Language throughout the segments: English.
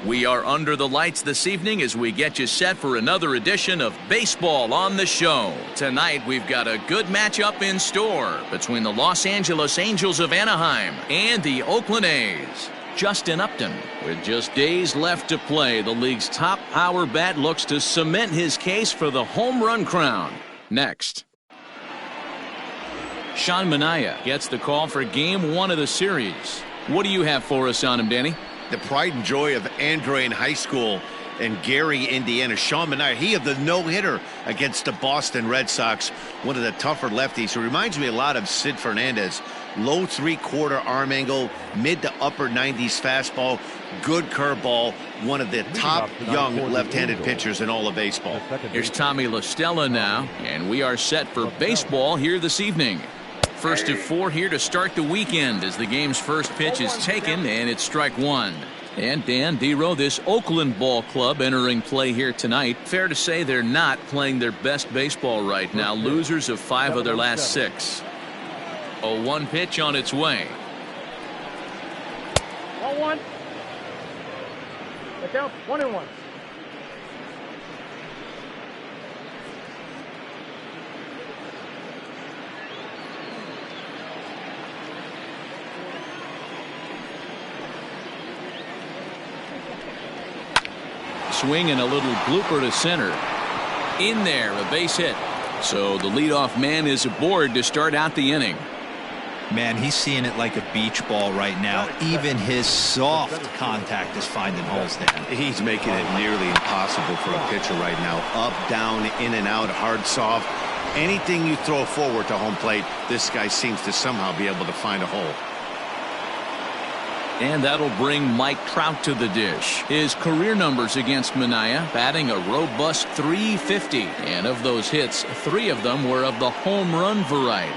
We are under the lights this evening as we get you set for another edition of Baseball on the Show. Tonight, we've got a good matchup in store between the Los Angeles Angels of Anaheim and the Oakland A's. Justin Upton, with just days left to play, the league's top power bat looks to cement his case for the home run crown. Next. Sean Manaea gets the call for Game 1 of the series. What do you have for us on him, Danny? The pride and joy of Andre in high school in Gary, Indiana. Sean Manaea, he of the no-hitter against the Boston Red Sox, one of the tougher lefties. Who reminds me a lot of Sid Fernandez. Low three-quarter arm angle, mid to upper 90s fastball, good curveball, one of the top young left-handed pitchers in all of baseball. Here's Tommy La Stella now, and we are set for baseball here this evening. First of 4 here to start the weekend as the game's first pitch is taken, and it's strike one. And Dan Dero, this Oakland ball club entering play here tonight. Fair to say they're not playing their best baseball right now. Losers of 5 of their last 6. 0-1 pitch on its way. 1-1. Get down 1-1. Swing and a little blooper to center. In there, a base hit. So the leadoff man is aboard to start out the inning. Man, he's seeing it like a beach ball right now. Even his soft contact is finding holes there. He's making it nearly impossible for a pitcher right now. Up, down, in and out, hard, soft. Anything you throw forward to home plate, this guy seems to somehow be able to find a hole. And that'll bring Mike Trout to the dish. His career numbers against Manaea, batting a robust .350. And of those hits, 3 of them were of the home run variety.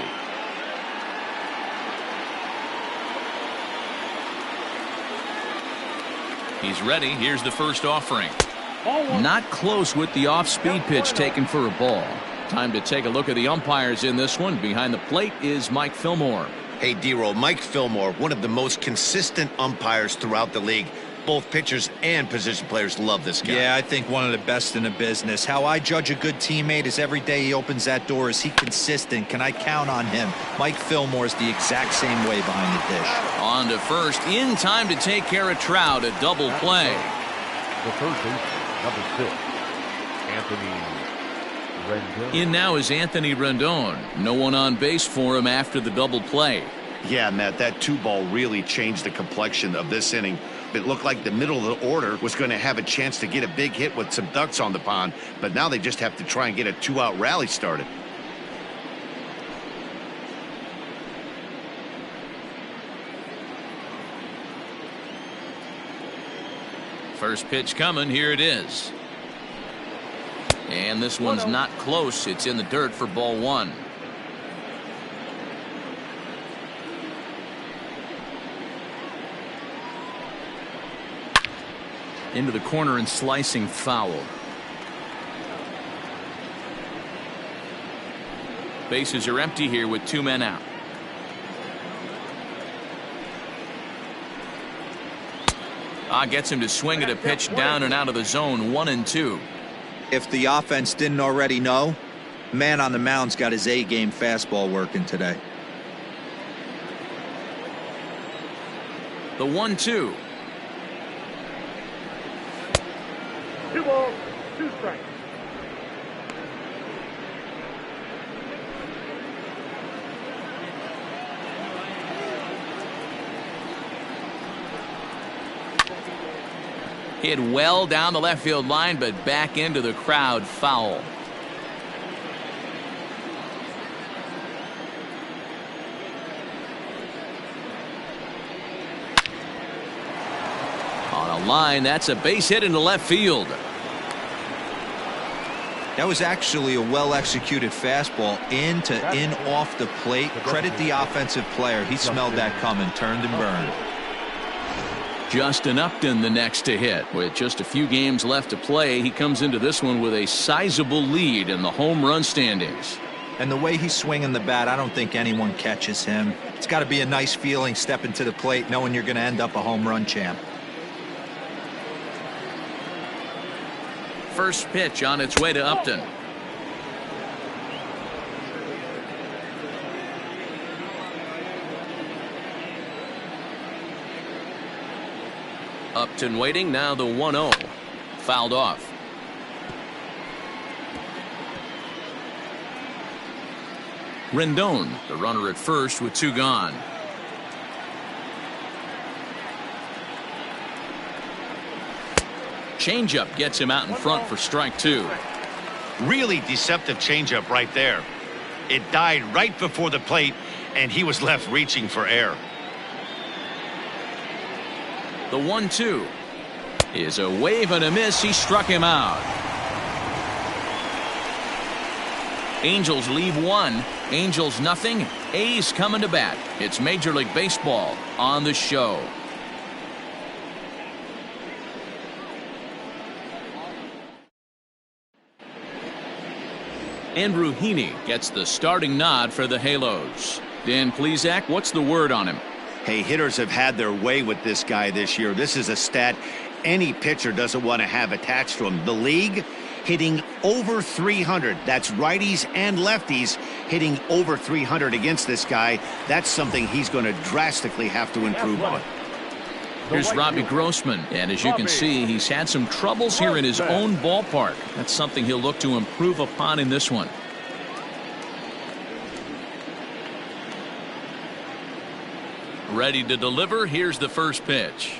He's ready. Here's the first offering. Not close with the off-speed pitch taken for a ball. Time to take a look at the umpires in this one. Behind the plate is Mike Fillmore. Hey, Dero, Mike Fillmore, one of the most consistent umpires throughout the league. Both pitchers and position players love this guy. Yeah, I think one of the best in the business. How I judge a good teammate is every day he opens that door. Is he consistent? Can I count on him? Mike Fillmore is the exact same way behind the dish. On to first, in time to take care of Trout, a double play. The third baseman, number 6, Anthony Rendon. In now is Anthony Rendon. No one on base for him after the double play. Yeah, Matt, that 2-ball really changed the complexion of this inning. It looked like the middle of the order was going to have a chance to get a big hit with some ducks on the pond, but now they just have to try and get a 2-out rally started. First pitch coming. Here it is. And this one's not close. It's in the dirt for ball 1. Into the corner and slicing foul. Bases are empty here with 2 men out. Gets him to swing at a pitch down and out of the zone. 1-2. If the offense didn't already know, man on the mound's got his A-game fastball working today. The 1-2. 2 balls, 2 strikes. Hit well down the left field line, but back into the crowd. Foul. On a line, that's a base hit into left field. That was actually a well-executed fastball in off the plate. Credit the offensive player. He smelled that coming, turned and burned. Justin Upton the next to hit. With just a few games left to play, he comes into this one with a sizable lead in the home run standings. And the way he's swinging the bat, I don't think anyone catches him. It's got to be a nice feeling stepping to the plate knowing you're going to end up a home run champ. first pitch on its way to Upton. Upton waiting, now the 1-0. Fouled off. Rendon, the runner at first with 2 gone. Changeup gets him out in front for strike 2. Really deceptive changeup right there. It died right before the plate, and he was left reaching for air. The 1-2 is a wave and a miss. He struck him out. Angels leave 1. Angels nothing. A's coming to bat. It's Major League Baseball on the show. Andrew Heaney gets the starting nod for the Halos. Dan Plesac, what's the word on him? Hey, hitters have had their way with this guy this year. This is a stat any pitcher doesn't want to have attached to him. The league hitting over 300. That's righties and lefties hitting over 300 against this guy. That's something he's going to drastically have to improve on. Here's Robbie Grossman, and as you can see, he's had some troubles here in his own ballpark. That's something he'll look to improve upon in this one. Ready to deliver. Here's the first pitch.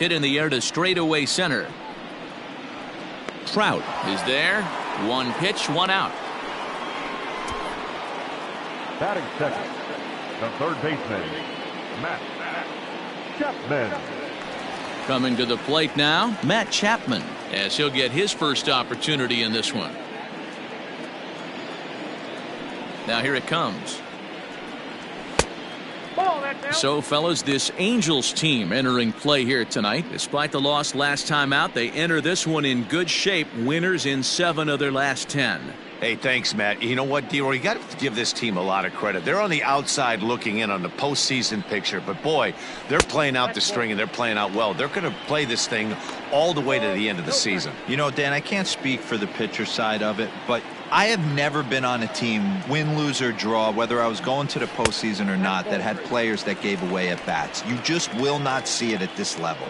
Hit in the air to straightaway center. Trout is there. 1 pitch, 1 out. Batting second, the third baseman, Matt Chapman. Coming to the plate now, Matt Chapman, as he'll get his first opportunity in this one. Now here it comes. So, fellas, this Angels team entering play here tonight. Despite the loss last time out, they enter this one in good shape. Winners in 7 of their last 10. Hey, thanks, Matt. You know what, D-Roy? You got to give this team a lot of credit. They're on the outside looking in on the postseason picture, but boy, they're playing out the string and they're playing out well. They're going to play this thing all the way to the end of the season. You know, Dan, I can't speak for the pitcher side of it, but I have never been on a team, win, lose, or draw, whether I was going to the postseason or not, that had players that gave away at bats. You just will not see it at this level.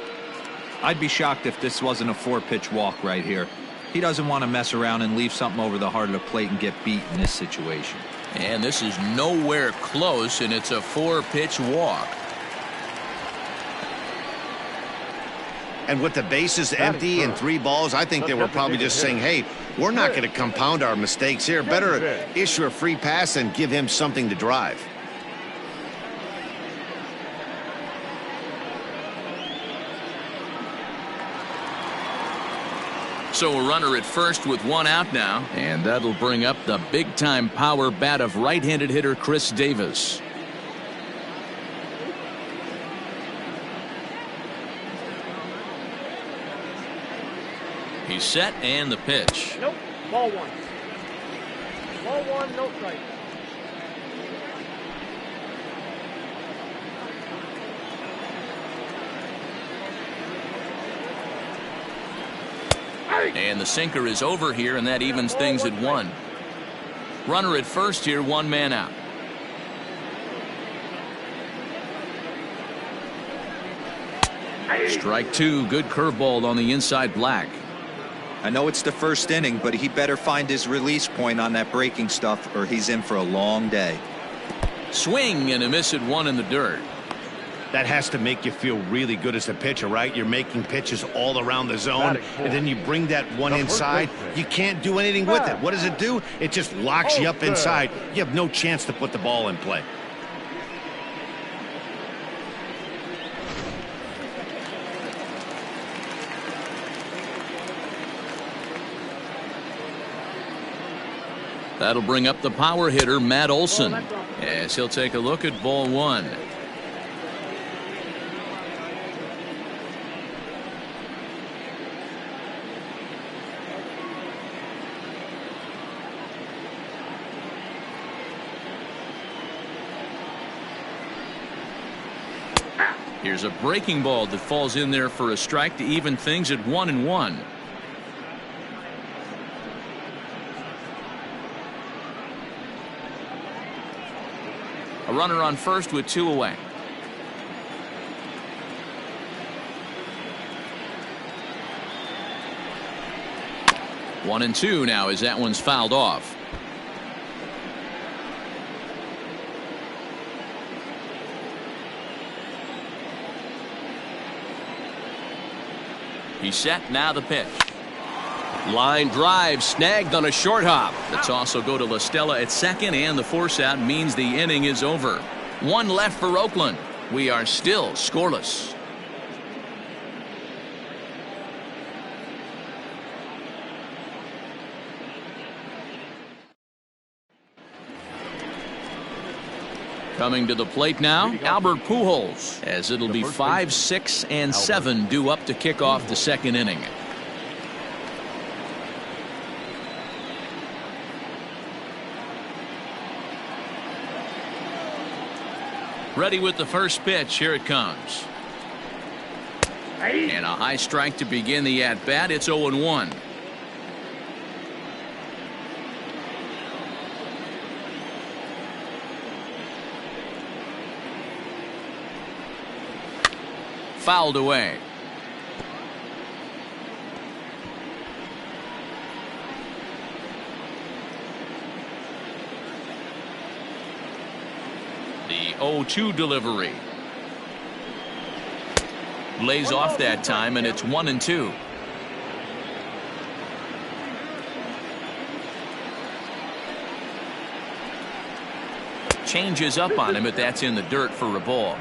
I'd be shocked if this wasn't a 4-pitch walk right here. He doesn't want to mess around and leave something over the heart of the plate and get beat in this situation. And this is nowhere close, and it's a 4-pitch walk. And with the bases empty and 3 balls, I think they were probably just saying, hey, we're not going to compound our mistakes here. Better issue a free pass and give him something to drive. So a runner at first with 1 out now, and that'll bring up the big-time power bat of right-handed hitter Chris Davis. He's set, and the pitch. Nope, ball 1. Ball 1, no strike. And the sinker is over here, and that evens things at 1. Runner at first here, 1 man out. Strike 2, good curveball on the inside black. I know it's the first inning, but he better find his release point on that breaking stuff, or he's in for a long day. Swing and a miss at 1 in the dirt. That has to make you feel really good as a pitcher, right? You're making pitches all around the zone, and then you bring that one inside. You can't do anything with it. What does it do? It just locks you up inside. You have no chance to put the ball in play. That'll bring up the power hitter, Matt Olson, as he'll take a look at ball 1. Here's a breaking ball that falls in there for a strike to even things at 1-1. A runner on first with 2 away. One and 2 now as that one's fouled off. He's set. Now the pitch. Line drive snagged on a short hop. The toss will go to La Stella at second, and the force out means the inning is over. 1 left for Oakland. We are still scoreless. Coming to the plate now, Albert Pujols, as it'll be 5, 6, and 7 due up to kick off the second inning. Ready with the first pitch. Here it comes. And a high strike to begin the at-bat. It's 0-1. Fouled away. The 0-2 delivery. Lays off that time, and it's 1-2. Changes up on him, but that's in the dirt for a ball.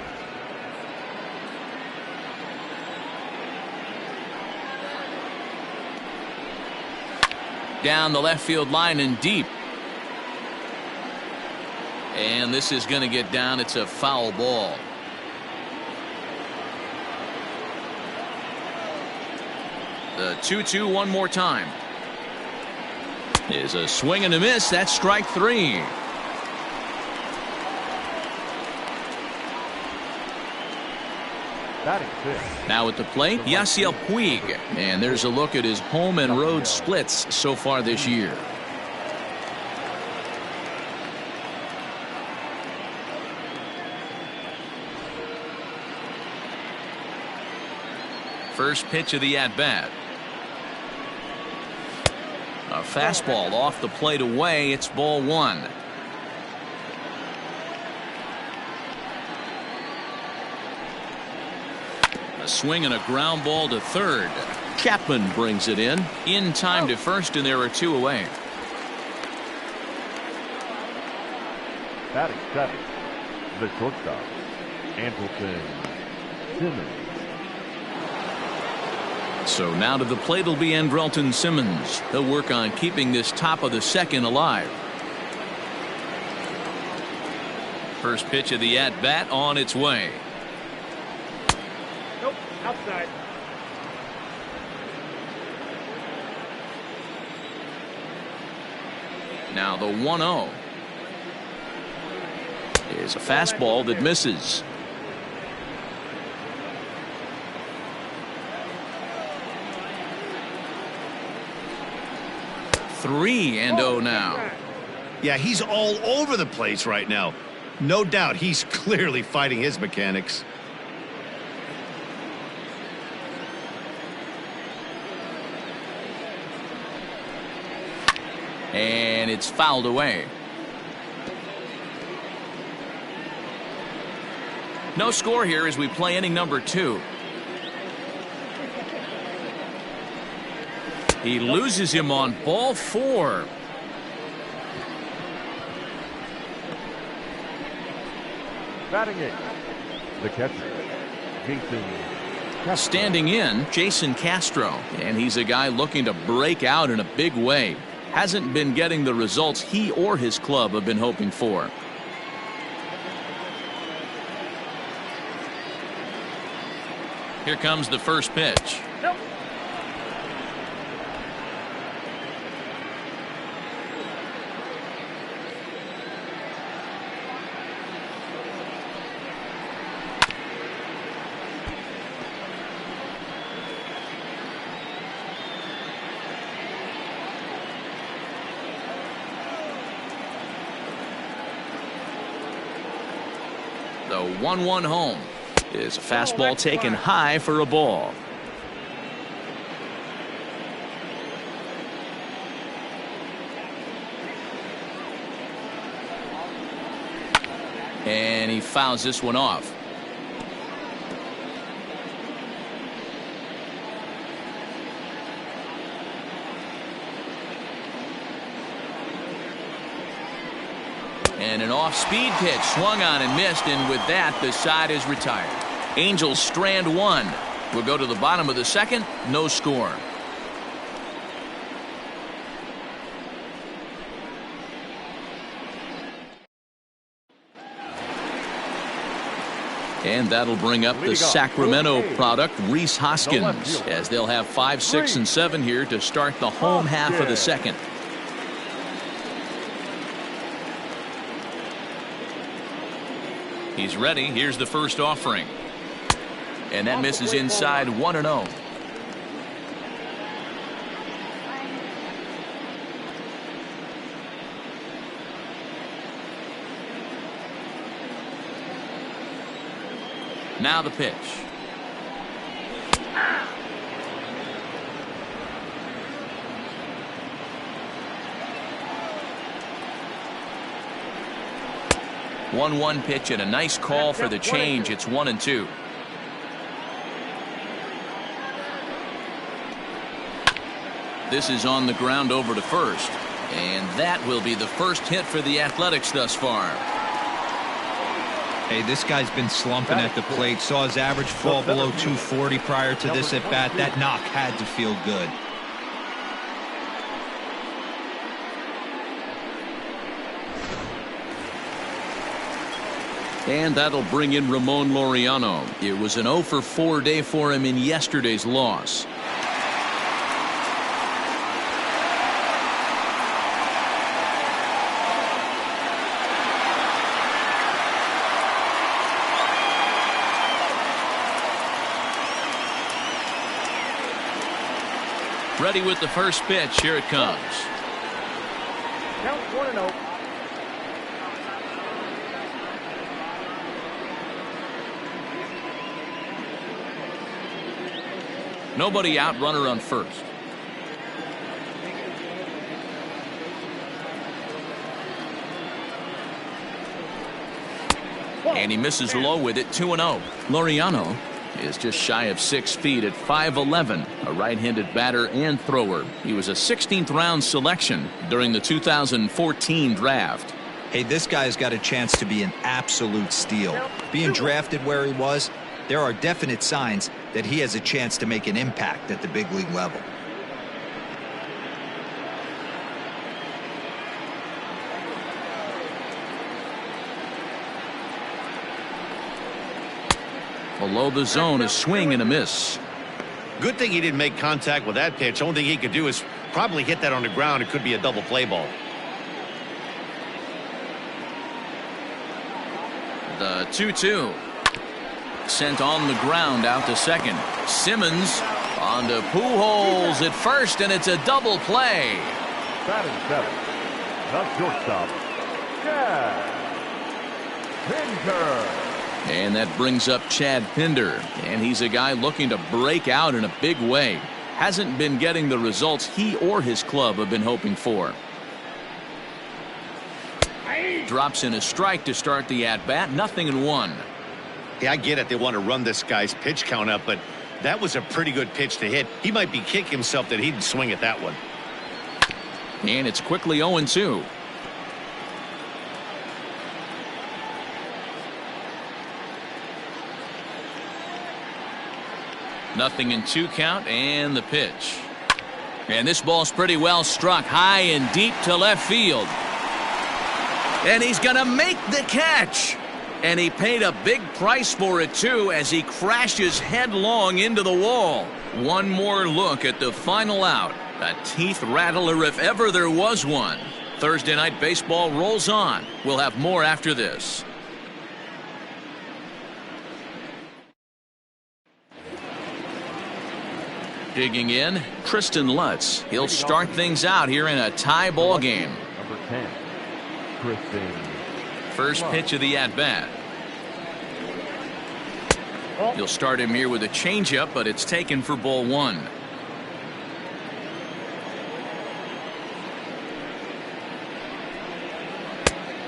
Down the left field line and deep. And this is going to get down. It's a foul ball. The 2-2 one more time. Is a swing and a miss. That's strike 3. Now at the plate, Yasiel Puig. And there's a look at his home and road splits so far this year. First pitch of the at-bat. A fastball off the plate away. It's ball 1. A swing and a ground ball to third. Chapman brings it in time to first, and there are 2 away. Batting 7, the shortstop, Andrelton Simmons. So now to the plate will be Andrelton Simmons. He'll work on keeping this top of the second alive. First pitch of the at-bat on its way. Nope, outside. Now the 1-0 is a fastball that misses. Three and 0 now. Yeah, he's all over the place right now. No doubt he's clearly fighting his mechanics. And it's fouled away. No score here as we play inning number 2. He loses him on ball 4. Batting 8, the catcher, Jason Castro. Standing in, Jason Castro, and he's a guy looking to break out in a big way. Hasn't been getting the results he or his club have been hoping for. Here comes the first pitch. Nope. The 1-1 home is a fastball taken high for a ball. And he fouls this one off. And an off-speed pitch swung on and missed, and with that the side is retired. Angels strand one. We'll go to the bottom of the second. No score. And that'll bring up the Sacramento product, Reese Hoskins, as they'll have 5, 6, and 7 here to start the home half of the second. He's ready. Here's the first offering. And that misses inside 1-0. Now the pitch. One pitch and a nice call for the change. It's 1-2. This is on the ground over to first, and that will be the first hit for the Athletics thus far. Hey, this guy's been slumping at the plate. Saw his average fall below 240 prior to this at bat. That knock had to feel good. And that'll bring in Ramon Loriano. It was an 0 for 4 day for him in yesterday's loss. Ready with the first pitch. Here it comes. Count 1-0. Nobody out, runner on first. And he misses low with it. 2-0. Loriano is just shy of 6 feet at 5'11", a right-handed batter and thrower. He was a 16th round selection during the 2014 draft. Hey, this guy's got a chance to be an absolute steal. Being drafted where he was, there are definite signs that he has a chance to make an impact at the big league level. Below the zone, a swing and a miss. Good thing he didn't make contact with that pitch. Only thing he could do is probably hit that on the ground. It could be a double play ball. The 2-2. Sent on the ground out to second. Simmons on to Pujols at first, and it's a double play. Batting seven. The shortstop, Pinder. And that brings up Chad Pinder, and he's a guy looking to break out in a big way. Hasn't been getting the results he or his club have been hoping for. Drops in a strike to start the at-bat. 0-1. Yeah, I get it. They want to run this guy's pitch count up, but that was a pretty good pitch to hit. He might be kicking himself that he didn't swing at that one. And it's quickly 0-2. Nothing in 2 count, and the pitch. And this ball's pretty well struck high and deep to left field. And he's going to make the catch. And he paid a big price for it, too, as he crashes headlong into the wall. One more look at the final out. A teeth rattler if ever there was one. Thursday Night Baseball rolls on. We'll have more after this. Digging in, Tristan Lutz. He'll start things out here in a tie ball game. Number 10, Tristan. First pitch of the at-bat. You'll start him here with a changeup, but it's taken for ball one.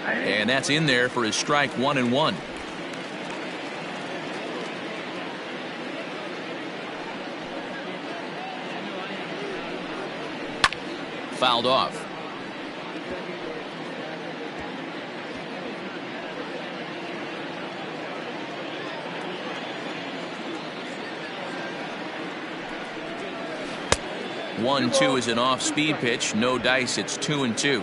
And that's in there for his strike 1-1. Fouled off. One, two is an off-speed pitch. No dice. It's 2-2.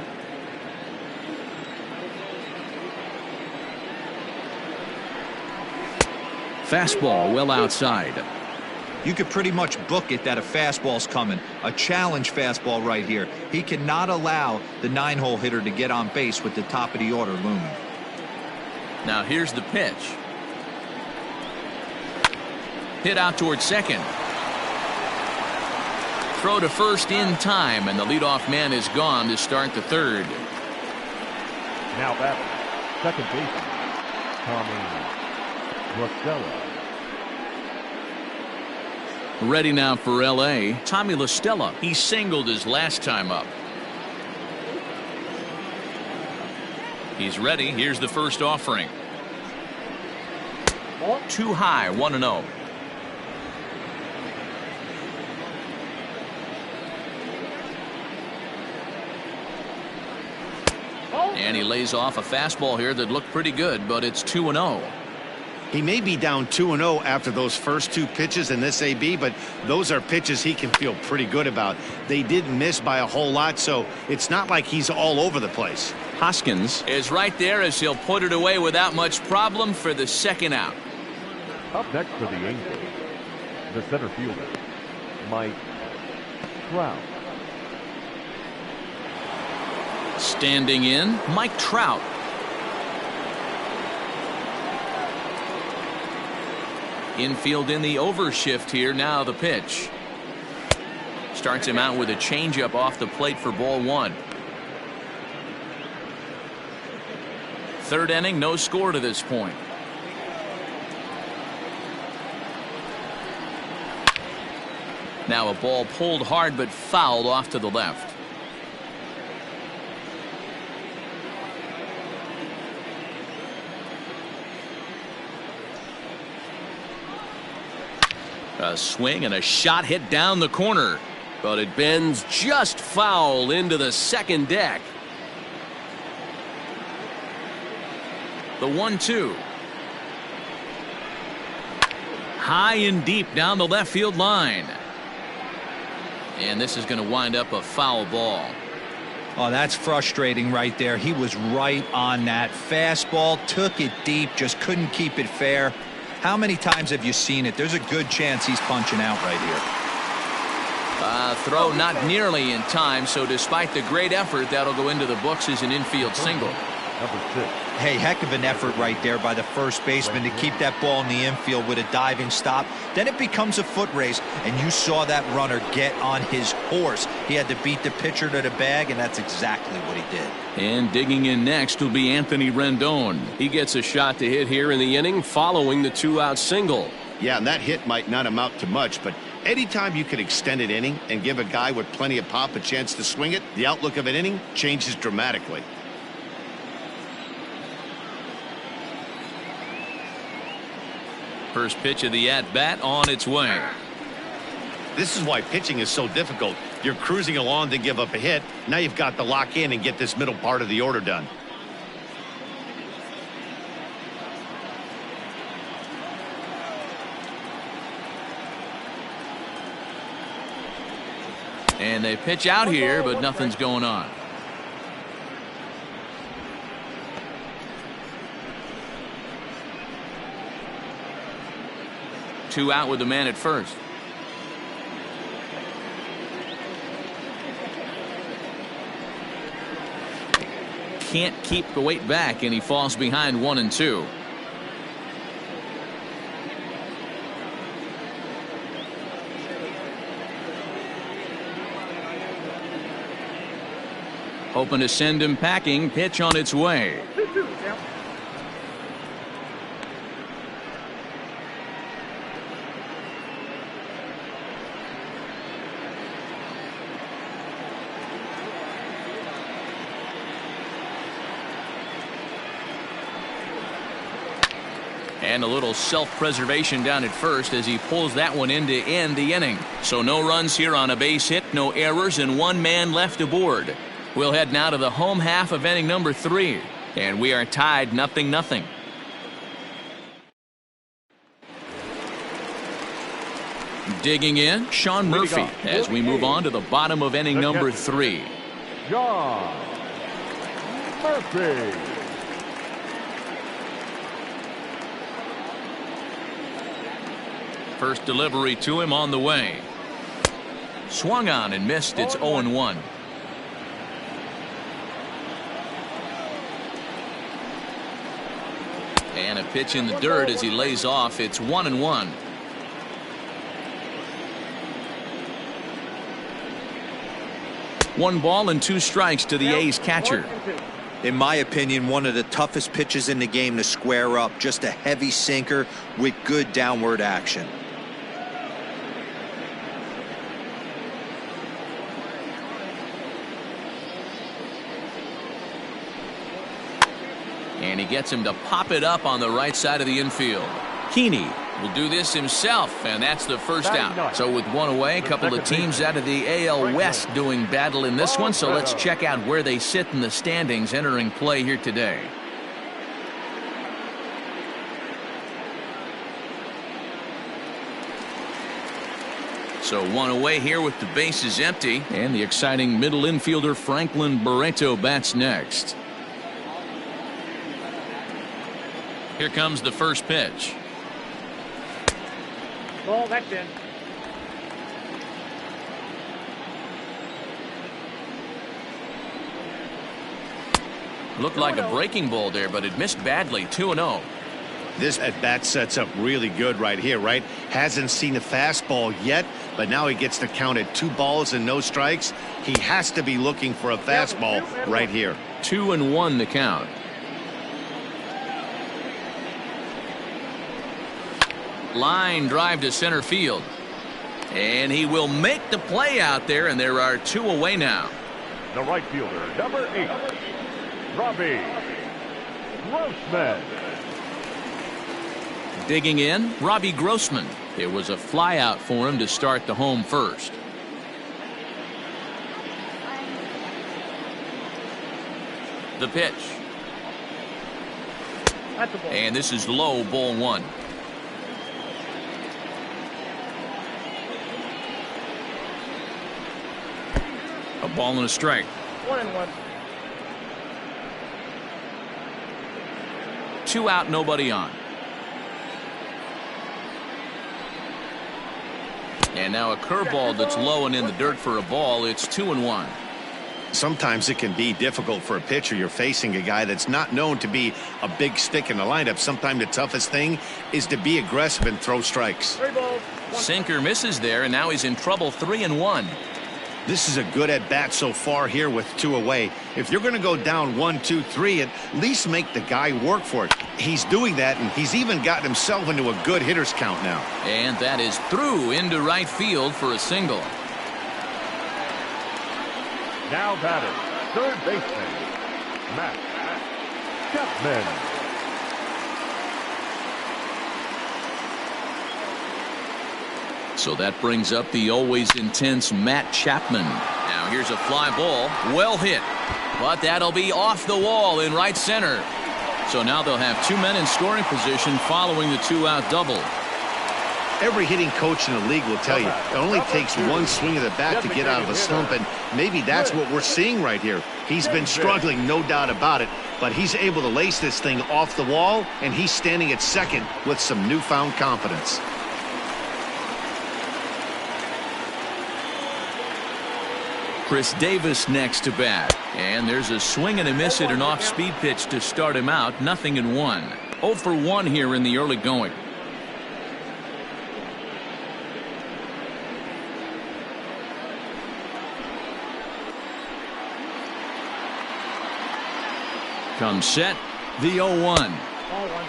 Fastball well outside. You could pretty much book it that a fastball's coming. A challenge fastball right here. He cannot allow the 9-hole hitter to get on base with the top of the order looming. Now here's the pitch. Hit out towards second. Throw to first in time, and the leadoff man is gone to start the third. Now batting, second baseman, Tommy LaStella. Ready now for L.A. Tommy LaStella. He singled his last time up. He's ready. Here's the first offering. Too high, 1-0. And he lays off a fastball here that looked pretty good, but it's 2-0. He may be down 2-0 after those first two pitches in this AB, but those are pitches he can feel pretty good about. They didn't miss by a whole lot, so it's not like he's all over the place. Hoskins is right there as he'll put it away without much problem for the second out. Up next for the Angels, the center fielder, Mike Trout. Standing in, Mike Trout. Infield in the overshift here. Now the pitch. Starts him out with a changeup off the plate for ball one. Third inning, no score to this point. Now a ball pulled hard but fouled off to the left. A swing and a shot hit down the corner, but it bends just foul into the second deck. The 1-2. High and deep down the left field line. And this is going to wind up a foul ball. Oh, that's frustrating right there. He was right on that. Fastball, took it deep, just couldn't keep it fair. How many times have you seen it? There's a good chance he's punching out right here. Throw not nearly in time, so despite the great effort, that'll go into the books as an infield single. Number 6. Hey, heck of an effort right there by the first baseman to keep that ball in the infield with a diving stop. Then it becomes a foot race, and you saw that runner get on his horse. He had to beat the pitcher to the bag, and that's exactly what he did. And digging in next will be Anthony Rendon. He gets a shot to hit here in the inning following the 2-out single. Yeah, and that hit might not amount to much, but anytime you can extend an inning and give a guy with plenty of pop a chance to swing it, the outlook of an inning changes dramatically. First pitch of the at-bat on its way. This is why pitching is so difficult. You're cruising along to give up a hit. Now you've got to lock in and get this middle part of the order done. And they pitch out here, but nothing's going on. Two out with the man at first. Can't keep the weight back, and he falls behind 1-2. Hoping to send him packing. Pitch on its way. And a little self-preservation down at first as he pulls that one in to end the inning. So no runs here on a base hit, no errors, and one man left aboard. We'll head now to the home half of inning number 3. And we are tied 0-0. Digging in, Shawn Murphy as we move on to the bottom of inning number 3. Shawn Murphy. First delivery to him on the way. Swung on and missed. It's 0-1. And a pitch in the dirt as he lays off. It's 1-1. One ball and 2 strikes to the A's catcher. In my opinion, one of the toughest pitches in the game to square up. Just a heavy sinker with good downward action. And he gets him to pop it up on the right side of the infield. Keeney will do this himself, and that's the first out. So with one away, a couple of teams out of the AL West doing battle in this one. So let's check out where they sit in the standings entering play here today. So one away here with the bases empty, and the exciting middle infielder Franklin Barreto bats next. Here comes the first pitch. Ball, that's in. Looked like a breaking ball there, but it missed badly. 2-0. This at bat sets up really good right here, right? Hasn't seen a fastball yet, but now he gets to count at 2 balls and no strikes. He has to be looking for a fastball right here. 2-1 the count. Line drive to center field. And he will make the play out there, and there are 2 away now. The right fielder, number 8, Robbie Grossman. Digging in, Robbie Grossman. It was a fly out for him to start the home first. The pitch. That's a ball. And this is low, ball 1. A ball and a strike. 1-1. 2 out, nobody on. And now a curveball that's low and in the dirt for a ball. It's 2-1. Sometimes it can be difficult for a pitcher. You're facing a guy that's not known to be a big stick in the lineup. Sometimes the toughest thing is to be aggressive and throw strikes. 3 balls. Sinker misses there, and now he's in trouble. 3-1. This is a good at bat so far here with 2 away. If you're going to go down 1, 2, 3, at least make the guy work for it. He's doing that, and he's even gotten himself into a good hitter's count now. And that is through into right field for a single. Now batting, third baseman, Matt Chapman. So that brings up the always intense Matt Chapman. Now here's a fly ball, well hit, but that'll be off the wall in right center. So now they'll have 2 men in scoring position following the 2-out double. Every hitting coach in the league will tell you it only takes 1 swing of the bat to get out of a slump, and maybe that's what we're seeing right here. He's been struggling, no doubt about it, but he's able to lace this thing off the wall, and he's standing at second with some newfound confidence. Chris Davis next to bat, and there's a swing and a miss at an off-speed pitch to start him out. 0-1. 0 for 1 here in the early going. Comes set, the 0-1. Ball 1.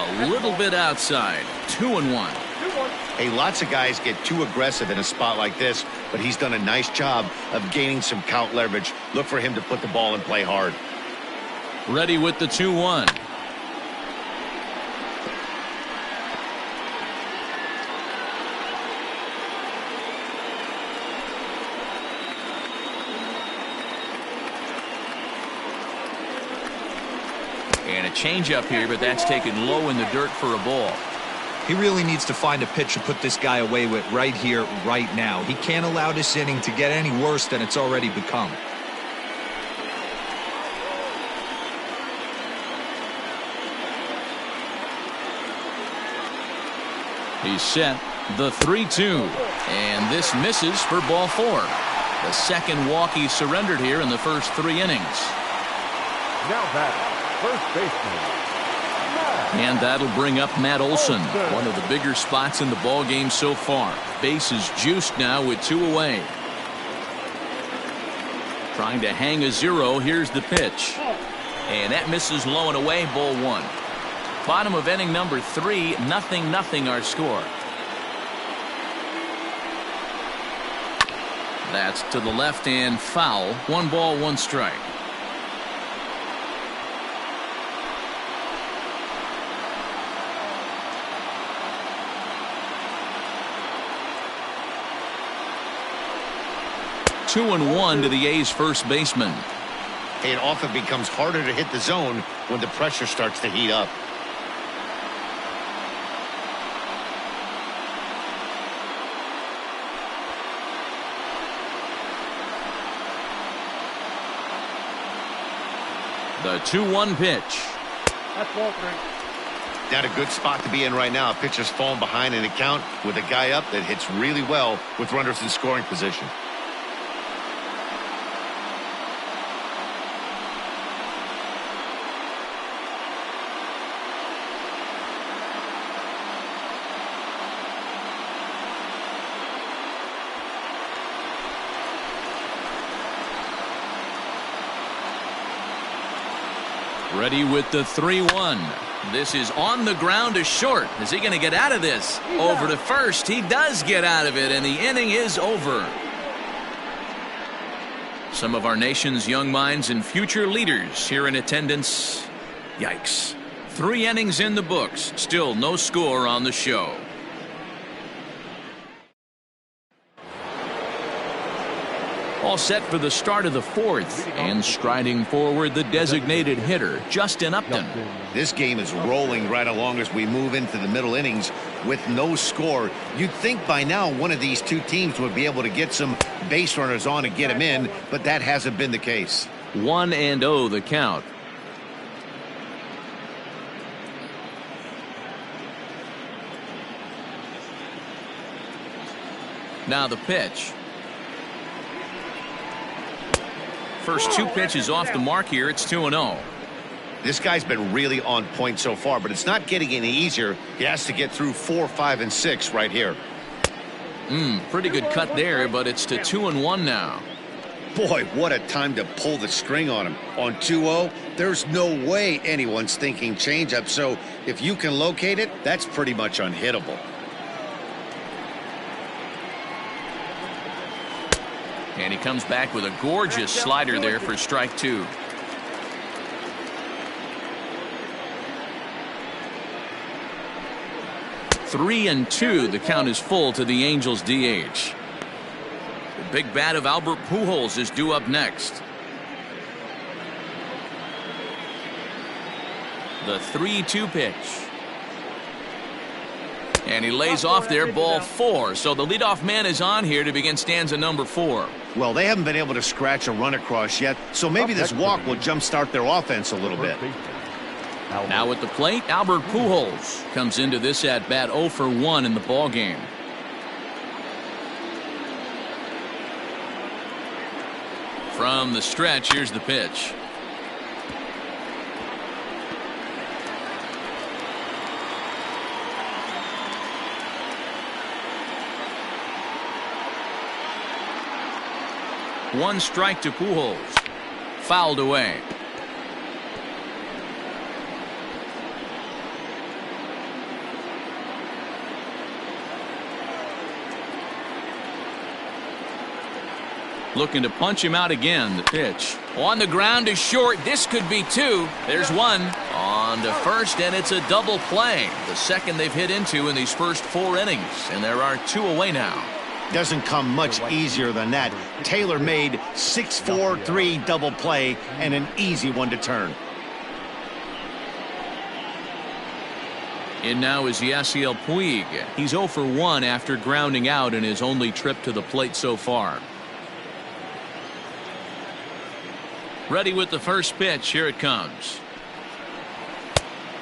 A little bit outside. 2-1. Hey, lots of guys get too aggressive in a spot like this, but he's done a nice job of gaining some count leverage. Look for him to put the ball and play hard. Ready with the 2-1. And a changeup here, but that's taken low in the dirt for a ball. He really needs to find a pitch to put this guy away with right here, right now. He can't allow this inning to get any worse than it's already become. He's set. The 3-2. And this misses for ball 4. The second walk he surrendered here in the first 3 innings. Now batting, first baseman. And that'll bring up Matt Olson, one of the bigger spots in the ball game so far. Base is juiced now with 2 away. Trying to hang a 0. Here's the pitch. And that misses low and away, ball 1. Bottom of inning number 3, 0-0 our score. That's to the left and foul. 1 ball, 1 strike. Two and 1 to the A's first baseman. It often becomes harder to hit the zone when the pressure starts to heat up. The 2-1 pitch. That's ball 3. Not a good spot to be in right now. A pitcher's falling behind in the count with a guy up that hits really well with runners in scoring position. Ready with the 3-1. This is on the ground to short. Is he going to get out of this? Over to first. He does get out of it, and the inning is over. Some of our nation's young minds and future leaders here in attendance. Yikes. 3 innings in the books. Still no score on the show. All set for the start of the 4th, and striding forward the designated hitter, Justin Upton. This game is rolling right along as we move into the middle innings with no score. You'd think by now one of these 2 teams would be able to get some base runners on and get them in, but that hasn't been the case. 1-0 the count. Now the pitch. First 2 pitches off the mark here. It's 2-0. This guy's been really on point so far, but it's not getting any easier. He has to get through 4, 5, and 6 right here. Pretty good cut there, but it's to 2-1 now. Boy, what a time to pull the string on him. On 2-0, there's no way anyone's thinking changeup, so if you can locate it, that's pretty much unhittable. And he comes back with a gorgeous slider there for strike 2. Three and 2. The count is full to the Angels DH. The big bat of Albert Pujols is due up next. The 3-2 pitch. And he lays off there, ball 4. So the leadoff man is on here to begin stanza number 4. Well, they haven't been able to scratch a run across yet, so maybe this walk will jumpstart their offense a little bit. Now at the plate, Albert Pujols comes into this at bat 0 for 1 in the ball game. From the stretch, here's the pitch. One strike to Pujols. Fouled away. Looking to punch him out again. The pitch on the ground is short. This could be two. There's one on to first, and it's a double play. The second they've hit into in these first 4 innings, and there are 2 away now. Doesn't come much easier than that. Taylor made 6-4-3 double play and an easy one to turn. And now is Yasiel Puig. He's 0 for 1 after grounding out in his only trip to the plate so far. Ready with the first pitch. Here it comes.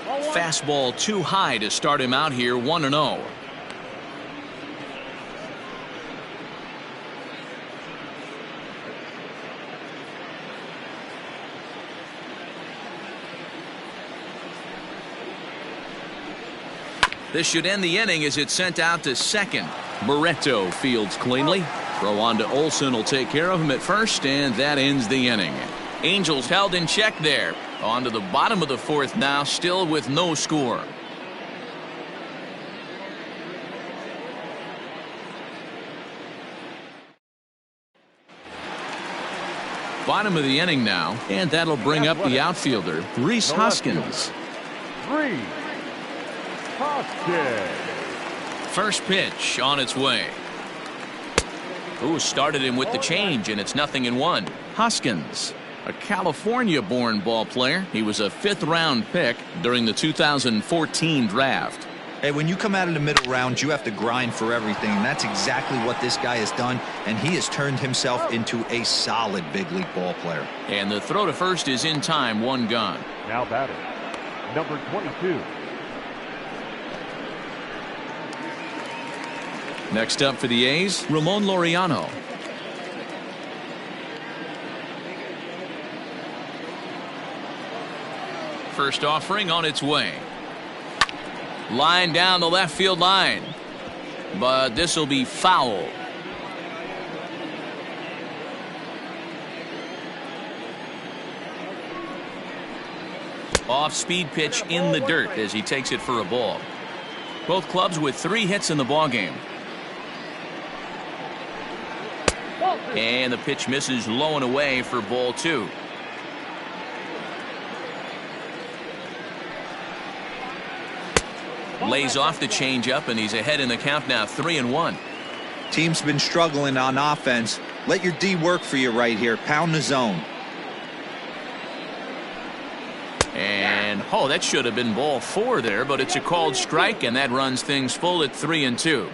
Fastball too high to start him out here. 1-0. This should end the inning as it's sent out to second. Barreto fields cleanly. Throw on to Olson will take care of him at first, and that ends the inning. Angels held in check there. On to the bottom of the 4th now, still with no score. Bottom of the inning now, and that'll bring up the outfielder, Rhys Hoskins. Rhys Hoskins. First pitch on its way. Ooh, started him with the change, and it's 0-1. Hoskins, a California-born ball player. He was a 5th-round pick during the 2014 draft. Hey, when you come out of the middle round, you have to grind for everything, and that's exactly what this guy has done, and he has turned himself into a solid big league ball player. And the throw to first is in time. 1 gone. Now batting, number 22. Next up for the A's, Ramon Loriano. First offering on its way. Line down the left field line. But this will be foul. Off-speed pitch in the dirt as he takes it for a ball. Both clubs with 3 hits in the ballgame. And the pitch misses low and away for ball 2. Lays off the changeup, and he's ahead in the count now, 3-1. Team's been struggling on offense. Let your D work for you right here. Pound the zone. And oh, that should have been ball 4 there, but it's a called strike, and that runs things full at 3-2.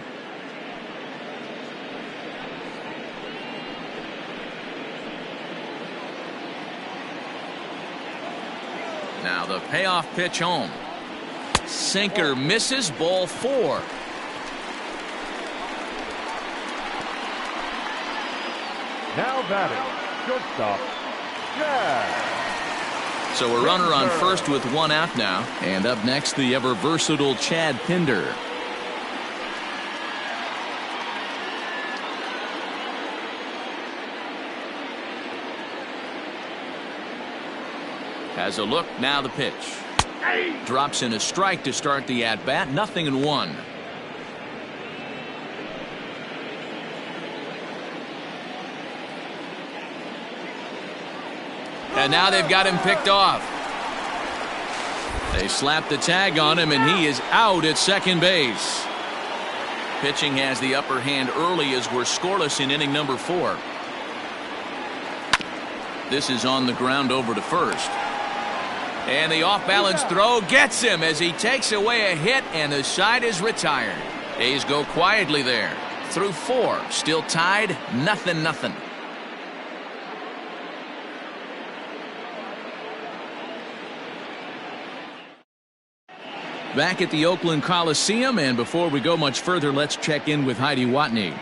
Now the payoff pitch home. Sinker misses, ball 4. Now batting, shortstop, Jack. So a runner on first with 1 out now. And up next, the ever versatile Chad Pinder. Has a look, now the pitch. Drops in a strike to start the at-bat, 0-1. And now they've got him picked off. They slap the tag on him, and he is out at second base. Pitching has the upper hand early as we're scoreless in inning number 4. This is on the ground over to first. And the off-balance throw gets him as he takes away a hit, and the side is retired. A's go quietly there. Through 4. Still tied, 0-0. Back at the Oakland Coliseum, and before we go much further, let's check in with Heidi Watney.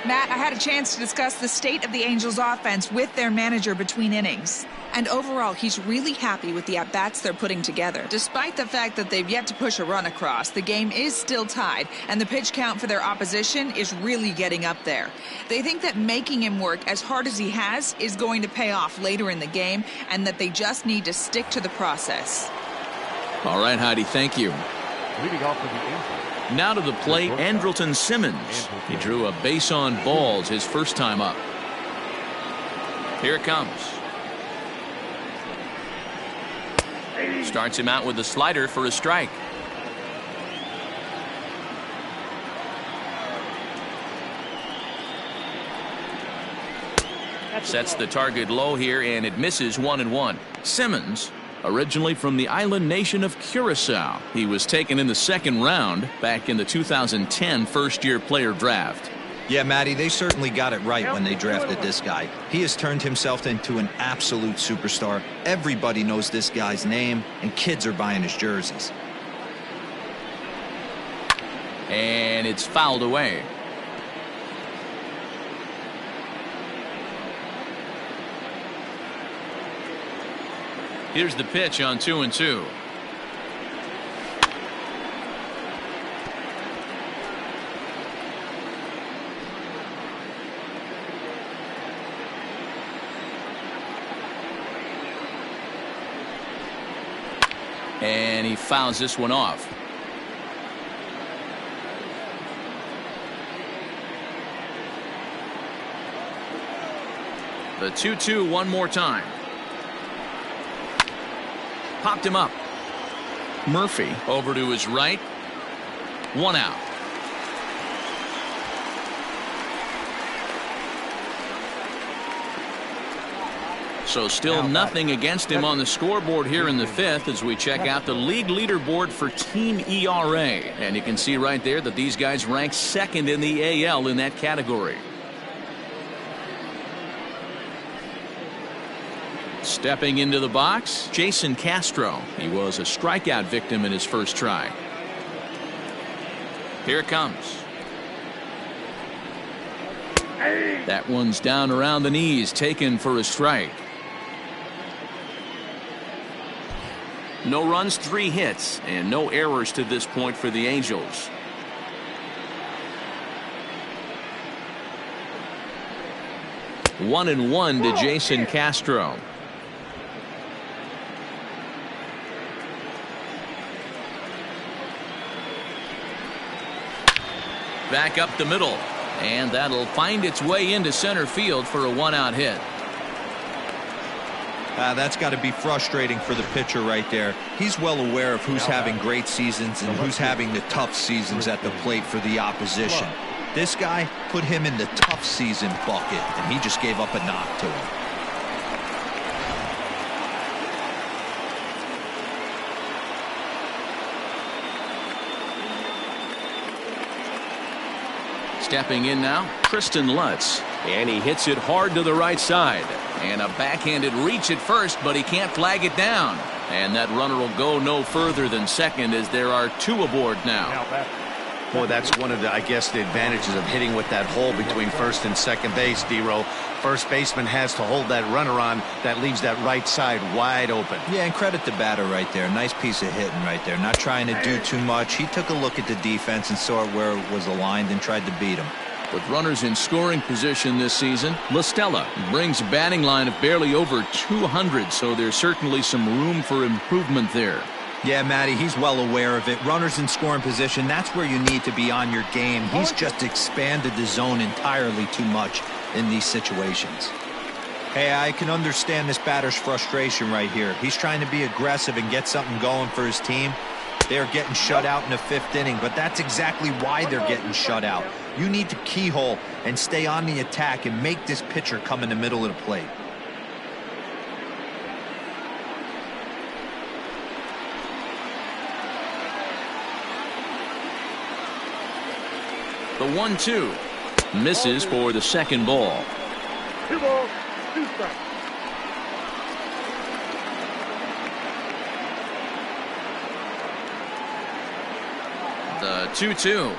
Matt, I had a chance to discuss the state of the Angels offense with their manager between innings. And overall, he's really happy with the at-bats they're putting together. Despite the fact that they've yet to push a run across, the game is still tied, and the pitch count for their opposition is really getting up there. They think that making him work as hard as he has is going to pay off later in the game, and that they just need to stick to the process. All right, Heidi, thank you. Leading off for the Angels. Now to the plate, Andrelton Simmons. He drew a base on balls his first time up. Here it comes. Starts him out with a slider for a strike. Sets the target low here, and it misses 1-1. Simmons, originally from the island nation of Curacao. He was taken in the second round back in the 2010 first-year player draft. Yeah, Matty, they certainly got it right when they drafted this guy. He has turned himself into an absolute superstar. Everybody knows this guy's name, and kids are buying his jerseys. And it's fouled away. Here's the pitch on 2-2. And he fouls this one off. The 2-2 one more time. Popped him up. Murphy over to his right. 1 out. So still nothing against him on the scoreboard here in the 5th as we check out the league leaderboard for team ERA. And you can see right there that these guys rank 2nd in the AL in that category. Stepping into the box, Jason Castro. He was a strikeout victim in his first try. Here it comes. That one's down around the knees, taken for a strike. No runs, 3 hits, and no errors to this point for the Angels. One and one to Jason Castro. Back up the middle, and that'll find its way into center field for a 1-out hit. That's got to be frustrating for the pitcher right there. He's well aware of who's having great seasons and who's having the tough seasons at the plate for the opposition. This guy put him in the tough season bucket, and he just gave up a knock to him. Stepping in now, Kristen Lutz. And he hits it hard to the right side. And a backhanded reach at first, but he can't flag it down. And that runner will go no further than second as there are 2 aboard now. Boy, that's one of the, I guess, the advantages of hitting with that hole between first and second base, D-Row. First baseman has to hold that runner on. That leaves that right side wide open. Yeah, and credit the batter right there. Nice piece of hitting right there. Not trying to do too much. He took a look at the defense and saw where it was aligned and tried to beat him. With runners in scoring position this season, LaStella brings a batting line of barely over 200, so there's certainly some room for improvement there. Yeah, Matty, he's well aware of it. Runners in scoring position, that's where you need to be on your game. He's just expanded the zone entirely too much in these situations. Hey, I can understand this batter's frustration right here. He's trying to be aggressive and get something going for his team. They're getting shut out in the 5th inning, but that's exactly why they're getting shut out. You need to keyhole and stay on the attack and make this pitcher come in the middle of the plate. The 1-2 misses for the second ball. 2 balls, 2 strikes. The 2-2.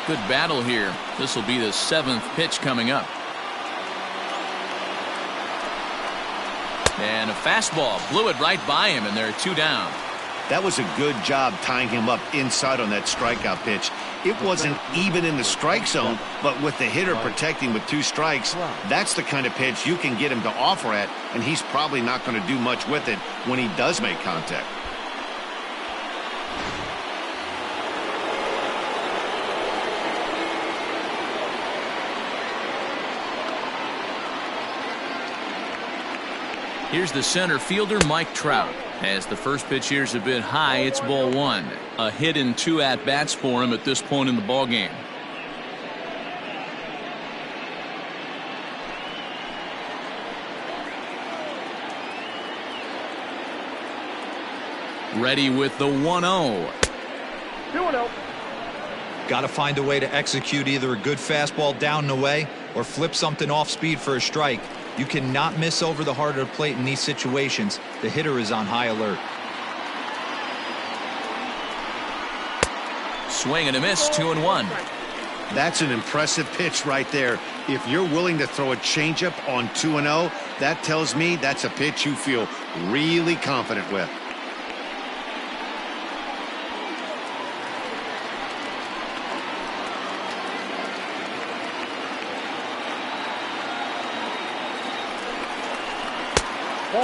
Good battle here. This will be the 7th pitch coming up. And a fastball blew it right by him, and they're 2 down. That was a good job tying him up inside on that strikeout pitch. It wasn't even in the strike zone, but with the hitter protecting with 2 strikes, that's the kind of pitch you can get him to offer at, and he's probably not going to do much with it when he does make contact. Here's the center fielder, Mike Trout. As the first pitch here's a bit high, it's ball 1. A hit in 2 at-bats for him at this point in the ballgame. Ready with the 1-0. 2-0. Got to find a way to execute either a good fastball down and away or flip something off speed for a strike. You cannot miss over the heart of the plate in these situations. The hitter is on high alert. Swing and a miss, 2-1. That's an impressive pitch right there. If you're willing to throw a changeup on 2-0, that tells me that's a pitch you feel really confident with.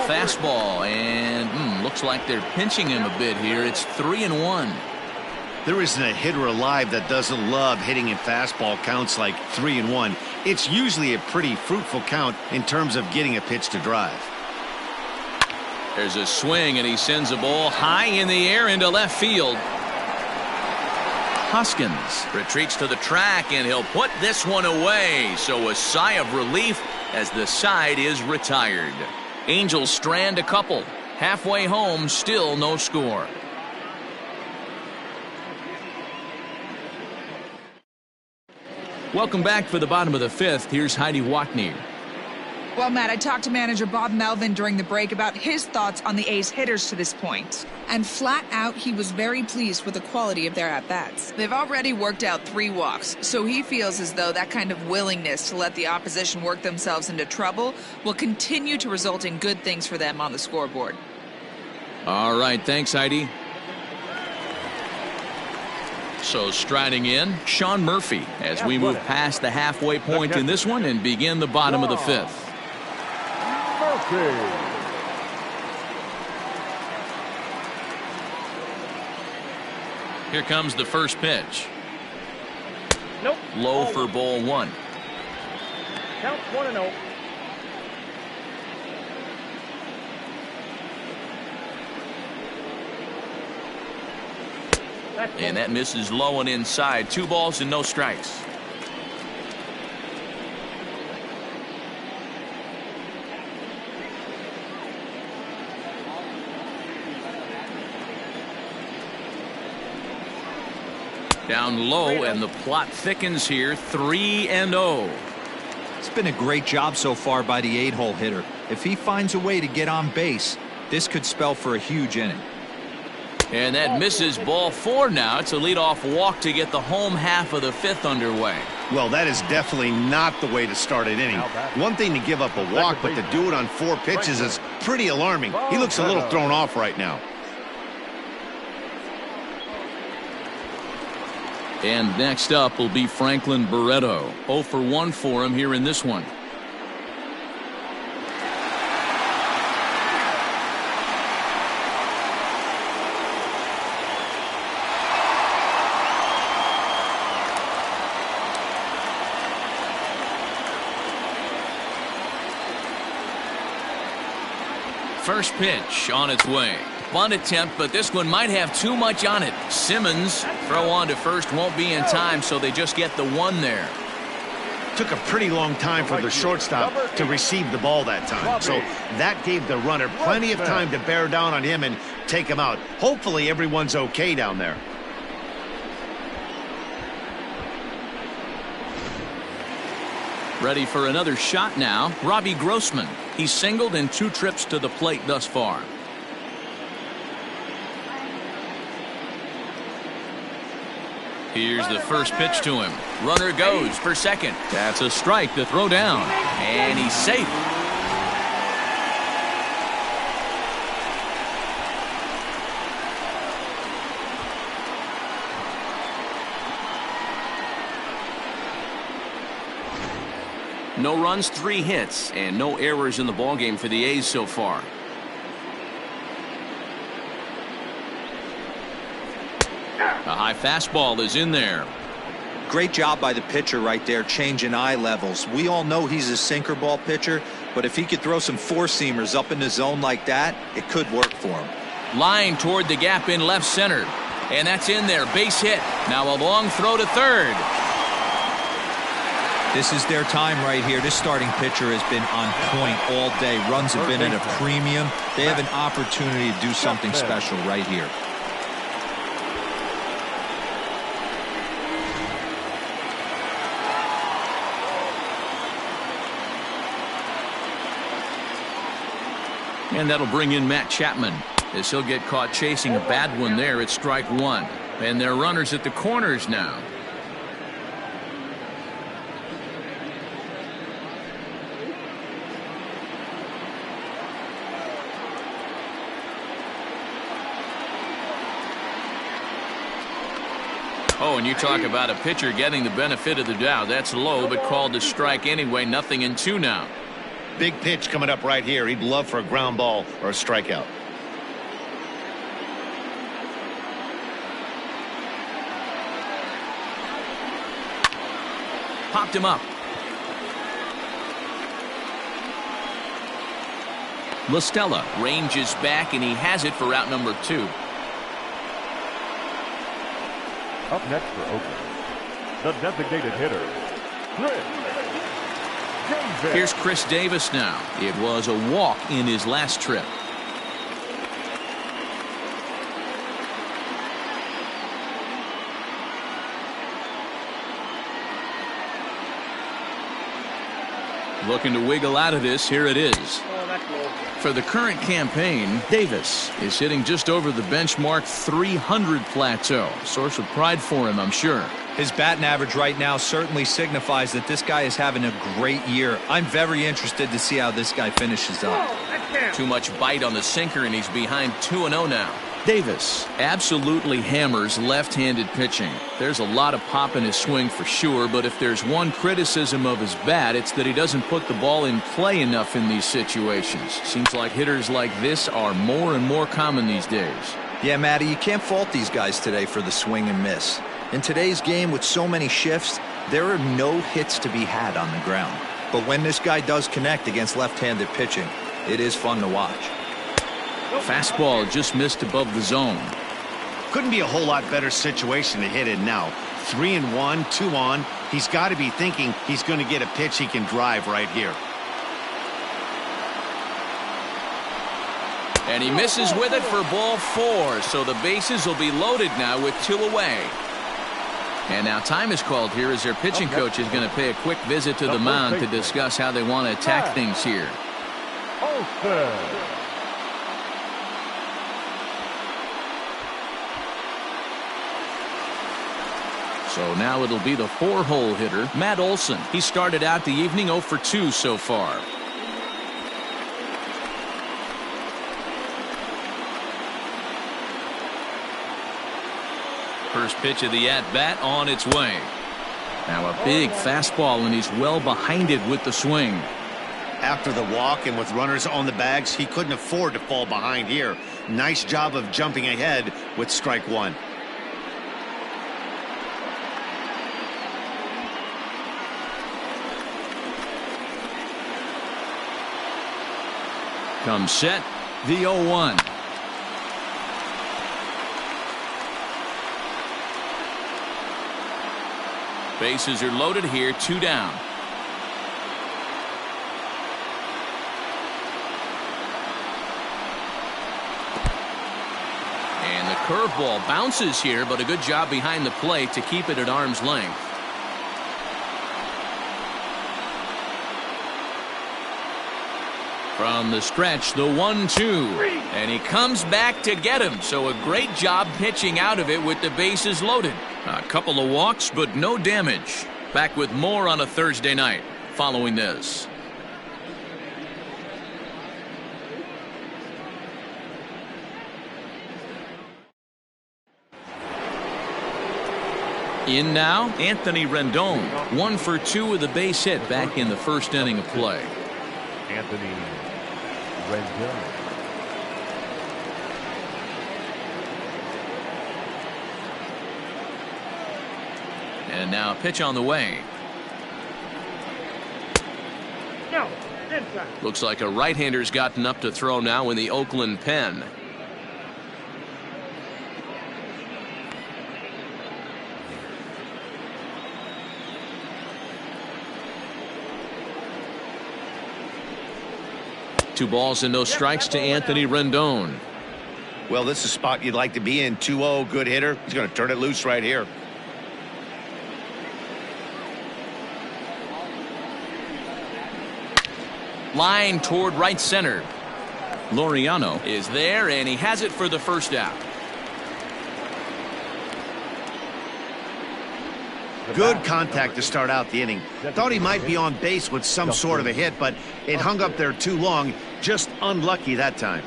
Fastball, and looks like they're pinching him a bit here. It's 3-1. There isn't a hitter alive that doesn't love hitting in fastball counts like 3-1. It's usually a pretty fruitful count in terms of getting a pitch to drive. There's a swing, and he sends a ball high in the air into left field. Hoskins retreats to the track, and he'll put this one away. So a sigh of relief as the side is retired. Angels strand a couple. Halfway home, still no score. Welcome back for the bottom of the 5th. Here's Heidi Watney. Well, Matt, I talked to manager Bob Melvin during the break about his thoughts on the A's hitters to this point. And flat out, he was very pleased with the quality of their at-bats. They've already worked out 3 walks, so he feels as though that kind of willingness to let the opposition work themselves into trouble will continue to result in good things for them on the scoreboard. All right, thanks, Heidi. So striding in, Shawn Murphy as we move past the halfway point in this one and begin the bottom of the 5th. Here comes the first pitch. Nope. Low for ball 1. Count 1-0. And that misses low and inside. 2 balls and no strikes. Down low, and the plot thickens here. 3-0. It's been a great job so far by the 8-hole hitter. If he finds a way to get on base, this could spell for a huge inning. And that misses ball 4 now. It's a leadoff walk to get the home half of the 5th underway. Well, that is definitely not the way to start an inning. One thing to give up a walk, but to do it on 4 pitches is pretty alarming. He looks a little thrown off right now. And next up will be Franklin Barreto. 0 for 1 for him here in this one. First pitch on its way. Bunt attempt, but this one might have too much on it. Simmons throw on to first, won't be in time, so they just get the 1 there. Took a pretty long time for the shortstop to receive the ball that time. So that gave the runner plenty of time to bear down on him and take him out. Hopefully everyone's okay down there. Ready for another shot now. Robbie Grossman. He's singled in 2 trips to the plate thus far. Here's the first pitch to him. Runner goes for second. That's a strike to throw down. And he's safe. No runs, 3 hits, and no errors in the ballgame for the A's so far. A high fastball is in there. Great job by the pitcher right there, changing eye levels. We all know he's a sinker ball pitcher, but if he could throw some four-seamers up in the zone like that, it could work for him. Line toward the gap in left center. And that's in there. Base hit. Now a long throw to third. This is their time right here. This starting pitcher has been on point all day. Runs have been at a premium. They have an opportunity to do something special right here. And that'll bring in Matt Chapman as he'll get caught chasing a bad one there at strike 1. And they're runners at the corners now. Oh, and you talk about a pitcher getting the benefit of the doubt. That's low, but called to strike anyway. 0-2 now. Big pitch coming up right here. He'd love for a ground ball or a strikeout. Popped him up. La Stella ranges back, and he has it for out number 2. Up next for Oakland, the designated hitter, Chris Davis. Here's Chris Davis now. It was a walk in his last trip. Looking to wiggle out of this. Here it is. For the current campaign, Davis is hitting just over the benchmark 300 plateau. Source of pride for him, I'm sure. His batting average right now certainly signifies that this guy is having a great year. I'm very interested to see how this guy finishes up. Too much bite on the sinker, and he's behind 2-0 now. Davis absolutely hammers left-handed pitching. There's a lot of pop in his swing for sure, but if there's one criticism of his bat, it's that he doesn't put the ball in play enough in these situations. Seems like hitters like this are more and more common these days. Yeah, Matty, you can't fault these guys today for the swing and miss. In today's game with so many shifts, there are no hits to be had on the ground. But when this guy does connect against left-handed pitching, it is fun to watch. Fastball just missed above the zone. Couldn't be a whole lot better situation to hit in now. 3-1, 2 on. He's got to be thinking he's going to get a pitch he can drive right here. And he misses with it for ball 4. So the bases will be loaded now with 2 away. And now time is called here as their pitching coach is going to pay a quick visit to the mound to discuss how they want to attack things here. Olson. So now it'll be the 4-hole hitter, Matt Olson. He started out the evening 0 for 2 so far. First pitch of the at-bat on its way. Now a big fastball, and he's well behind it with the swing. After the walk and with runners on the bags, he couldn't afford to fall behind here. Nice job of jumping ahead with strike 1. Comes set, the 0-1. Bases are loaded here, 2 down. And the curveball bounces here, but a good job behind the plate to keep it at arm's length. From the stretch, the 1-2, and he comes back to get him. So a great job pitching out of it with the bases loaded. A couple of walks, but no damage. Back with more on a Thursday night following this. In now, Anthony Rendon. 1 for 2 with a base hit back in the first inning of play. Anthony Rendon. And now a pitch on the way. No, inside. Looks like a right-hander's gotten up to throw now in the Oakland pen. Two balls and no strikes to Anthony Rendon. Well, this is a spot you'd like to be in. 2-0, good hitter. He's going to turn it loose right here. Line toward right center. Loriano is there, and he has it for the first out. Good contact to start out the inning. Thought he might be on base with some sort of a hit, but it hung up there too long. Just unlucky that time.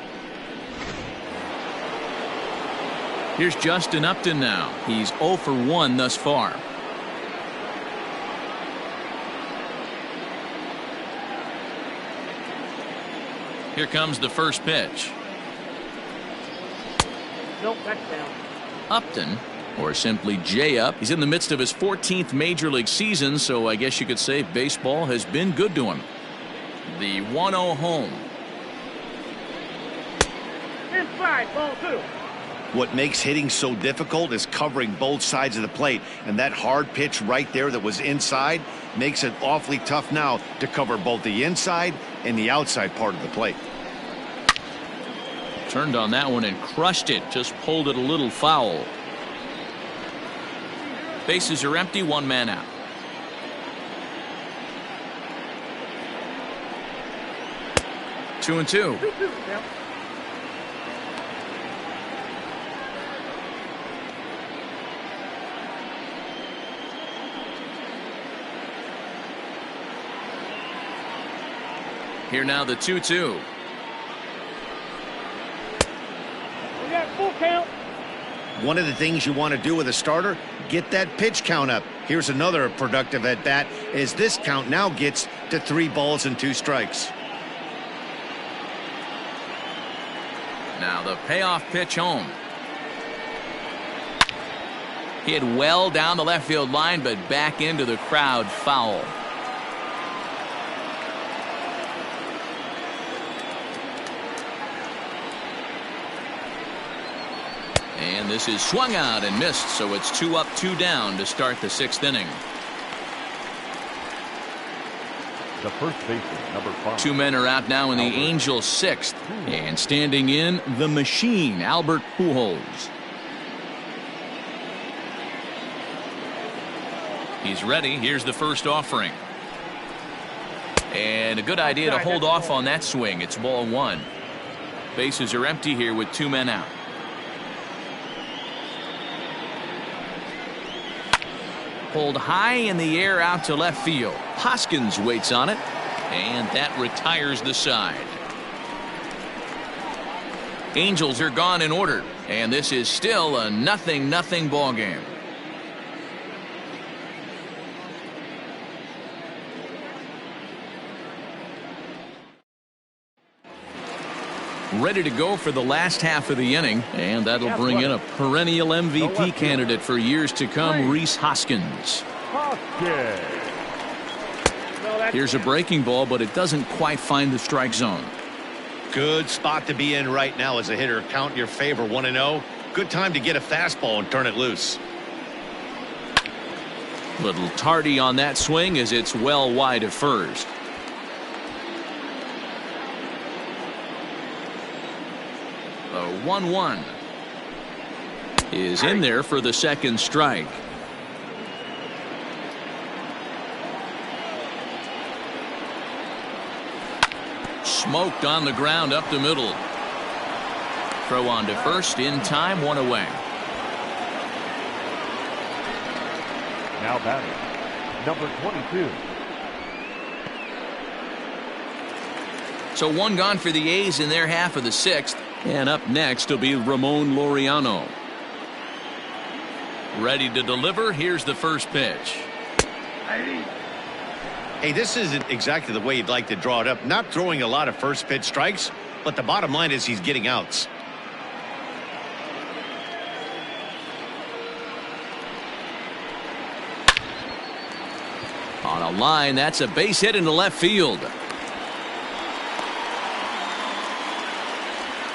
Here's Justin Upton now. He's 0 for 1 thus far. Here comes the first pitch. Nope, that's down. Upton, or simply J-Up, he's in the midst of his 14th major league season, so I guess you could say baseball has been good to him. The 1-0 home. Inside, ball 2. What makes hitting so difficult is covering both sides of the plate, and that hard pitch right there that was inside makes it awfully tough now to cover both the inside and the outside part of the plate. Turned on that one and crushed it. Just pulled it a little foul. Bases are empty, 1 man out. Two and two. Here now the 2-2. We got full count. One of the things you want to do with a starter, get that pitch count up. Here's another productive at bat as this count now gets to 3 balls and 2 strikes. Now the payoff pitch home. Hit well down the left field line, but back into the crowd, foul. And this is swung out and missed, so it's 2 up, 2 down to start the 6th inning. The first baseman, number 5. 2 men are out now in the Angels' 6th. And standing in, the machine, Albert Pujols. He's ready. Here's the first offering. And a good idea to hold off on that swing. It's ball 1. Bases are empty here with 2 men out. Pulled high in the air out to left field. Hoskins waits on it, and that retires the side. Angels are gone in order, and this is still a 0-0 ball game. Ready to go for the last half of the inning, and that'll bring in a perennial MVP candidate for years to come, Rhys Hoskins. Here's a breaking ball, but it doesn't quite find the strike zone. Good spot to be in right now as a hitter. Count in your favor, 1-0. Good time to get a fastball and turn it loose. Little tardy on that swing as it's well wide of first. The 1-1 is in there for the second strike. Smoked on the ground up the middle. Throw on to first in time, 1 away. Now batting, number 22. So 1 gone for the A's in their half of the 6th. And up next will be Ramon Loriano. Ready to deliver. Here's the first pitch. Hey, this isn't exactly the way you'd like to draw it up. Not throwing a lot of first pitch strikes, but the bottom line is he's getting outs. On a line, that's a base hit into left field.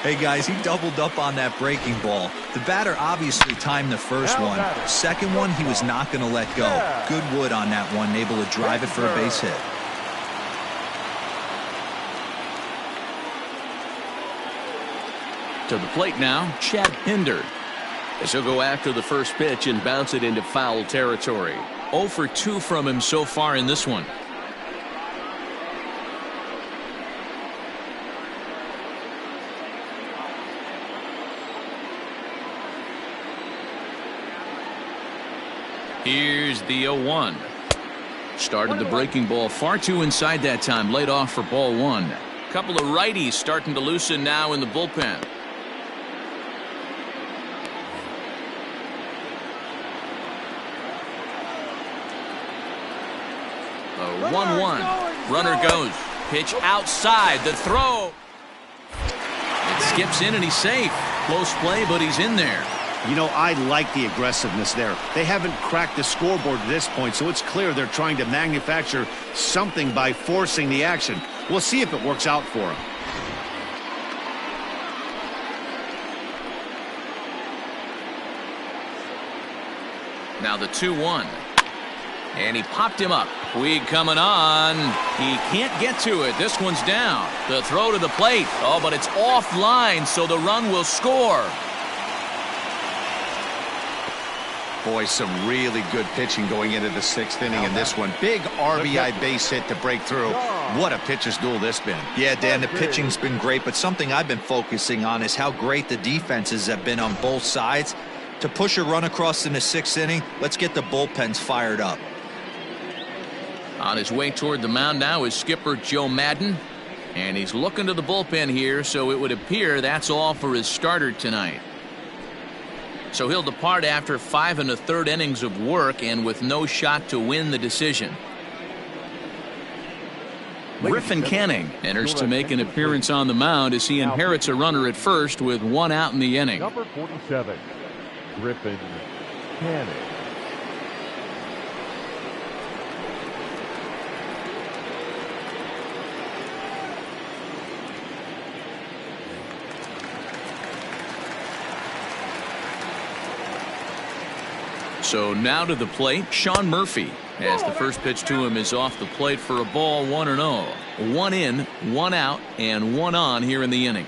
Hey guys, he doubled up on that breaking ball. The batter obviously timed the first one. Second one, he was not going to let go. Good wood on that one, able to drive it for a base hit. To the plate now, Chad Pinder. As he'll go after the first pitch and bounce it into foul territory. 0 for 2 from him so far in this one. Here's the 0-1. Started the breaking ball far too inside that time. Laid off for ball 1. Couple of righties starting to loosen now in the bullpen. The 1-1. Runner goes. Pitch outside. The throw. It skips in and he's safe. Close play, but he's in there. You know, I like the aggressiveness there. They haven't cracked the scoreboard at this point, so it's clear they're trying to manufacture something by forcing the action. We'll see if it works out for them. Now the 2-1. And he popped him up. Puig coming on. He can't get to it. This one's down. The throw to the plate. Oh, but it's offline, so the run will score. Boy, some really good pitching going into the 6th inning in this one. Big RBI base hit to break through. What a pitcher's duel this been. Yeah, Dan, the pitching's been great, but something I've been focusing on is how great the defenses have been on both sides. To push a run across in the 6th inning, let's get the bullpens fired up. On his way toward the mound now is skipper Joe Madden. And he's looking to the bullpen here, so it would appear that's all for his starter tonight. So he'll depart after 5 1/3 innings of work and with no shot to win the decision. Griffin Canning enters to make an appearance on the mound as he inherits a runner at first with 1 out in the inning. Number 47, Griffin Canning. So now to the plate, Shawn Murphy, as the first pitch to him is off the plate for a ball 1-0. 1 in, 1 out, and 1 on here in the inning.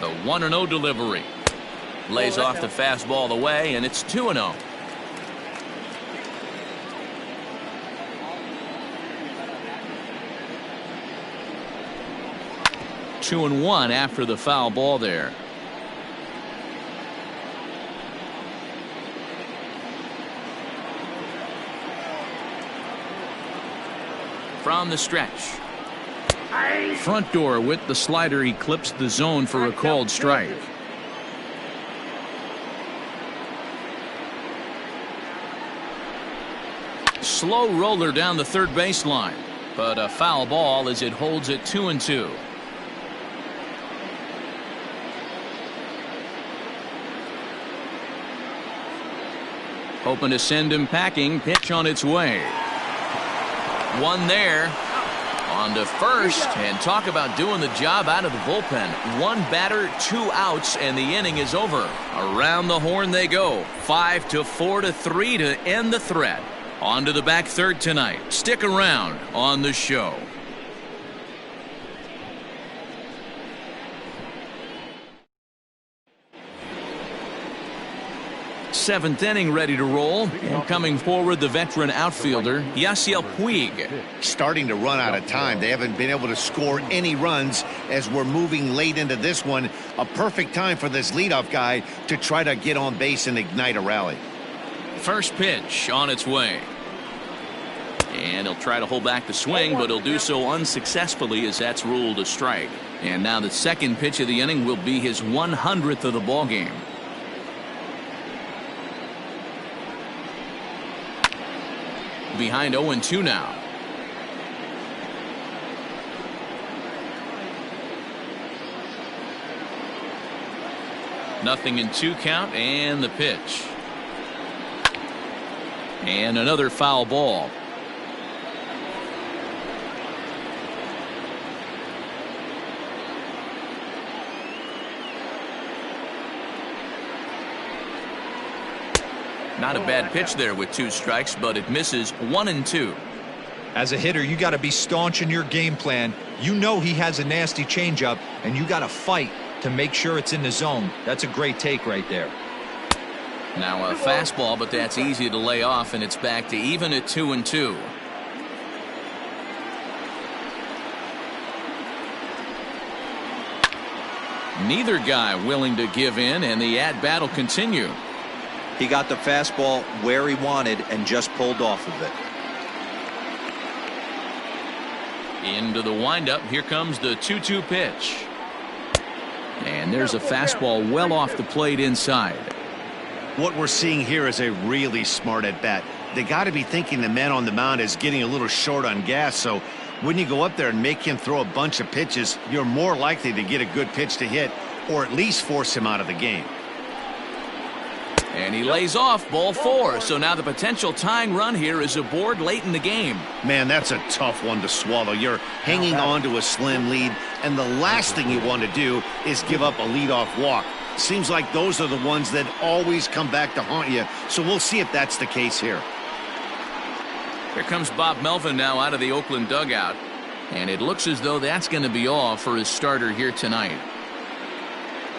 The 1-0 delivery. Lays off the fastball away, and it's 2-0. 2-1 after the foul ball there. From the stretch. Front door with the slider. He clips the zone for a called strike. Slow roller down the third baseline, but a foul ball as it holds it 2-2. Hoping to send him packing. Pitch on its way. One there. On to first, and talk about doing the job out of the bullpen. 1 batter, 2 outs, and the inning is over. Around the horn they go. 5-4-3 to end the threat. On to the back third tonight. Stick around on the show. 7th inning ready to roll, and coming forward the veteran outfielder Yasiel Puig. Starting to run out of time. They haven't been able to score any runs as we're moving late into this one. A perfect time for this leadoff guy to try to get on base and ignite a rally. First pitch on its way. And he'll try to hold back the swing, but he'll do so unsuccessfully as that's ruled a strike. And now the second pitch of the inning will be his 100th of the ball game. Behind 0-2 now. Nothing in 2 count, and the pitch. And another foul ball. Not a bad pitch there with 2 strikes, but it misses 1-2. As a hitter, you got to be staunch in your game plan. You know he has a nasty changeup, and you got to fight to make sure it's in the zone. That's a great take right there. Now a fastball, but that's easy to lay off, and it's back to even at 2-2. Neither guy willing to give in, and the at-bat will continue. He got the fastball where he wanted and just pulled off of it. Into the windup. Here comes the 2-2 pitch. And there's a fastball well off the plate inside. What we're seeing here is a really smart at bat. They got to be thinking the man on the mound is getting a little short on gas, so when you go up there and make him throw a bunch of pitches, you're more likely to get a good pitch to hit or at least force him out of the game. And he lays off, ball 4. So now the potential tying run here is aboard late in the game. Man, that's a tough one to swallow. You're hanging on to a slim lead, and the last thing you want to do is give up a leadoff walk. Seems like those are the ones that always come back to haunt you, so we'll see if that's the case here. Here comes Bob Melvin now out of the Oakland dugout. And it looks as though that's going to be all for his starter here tonight.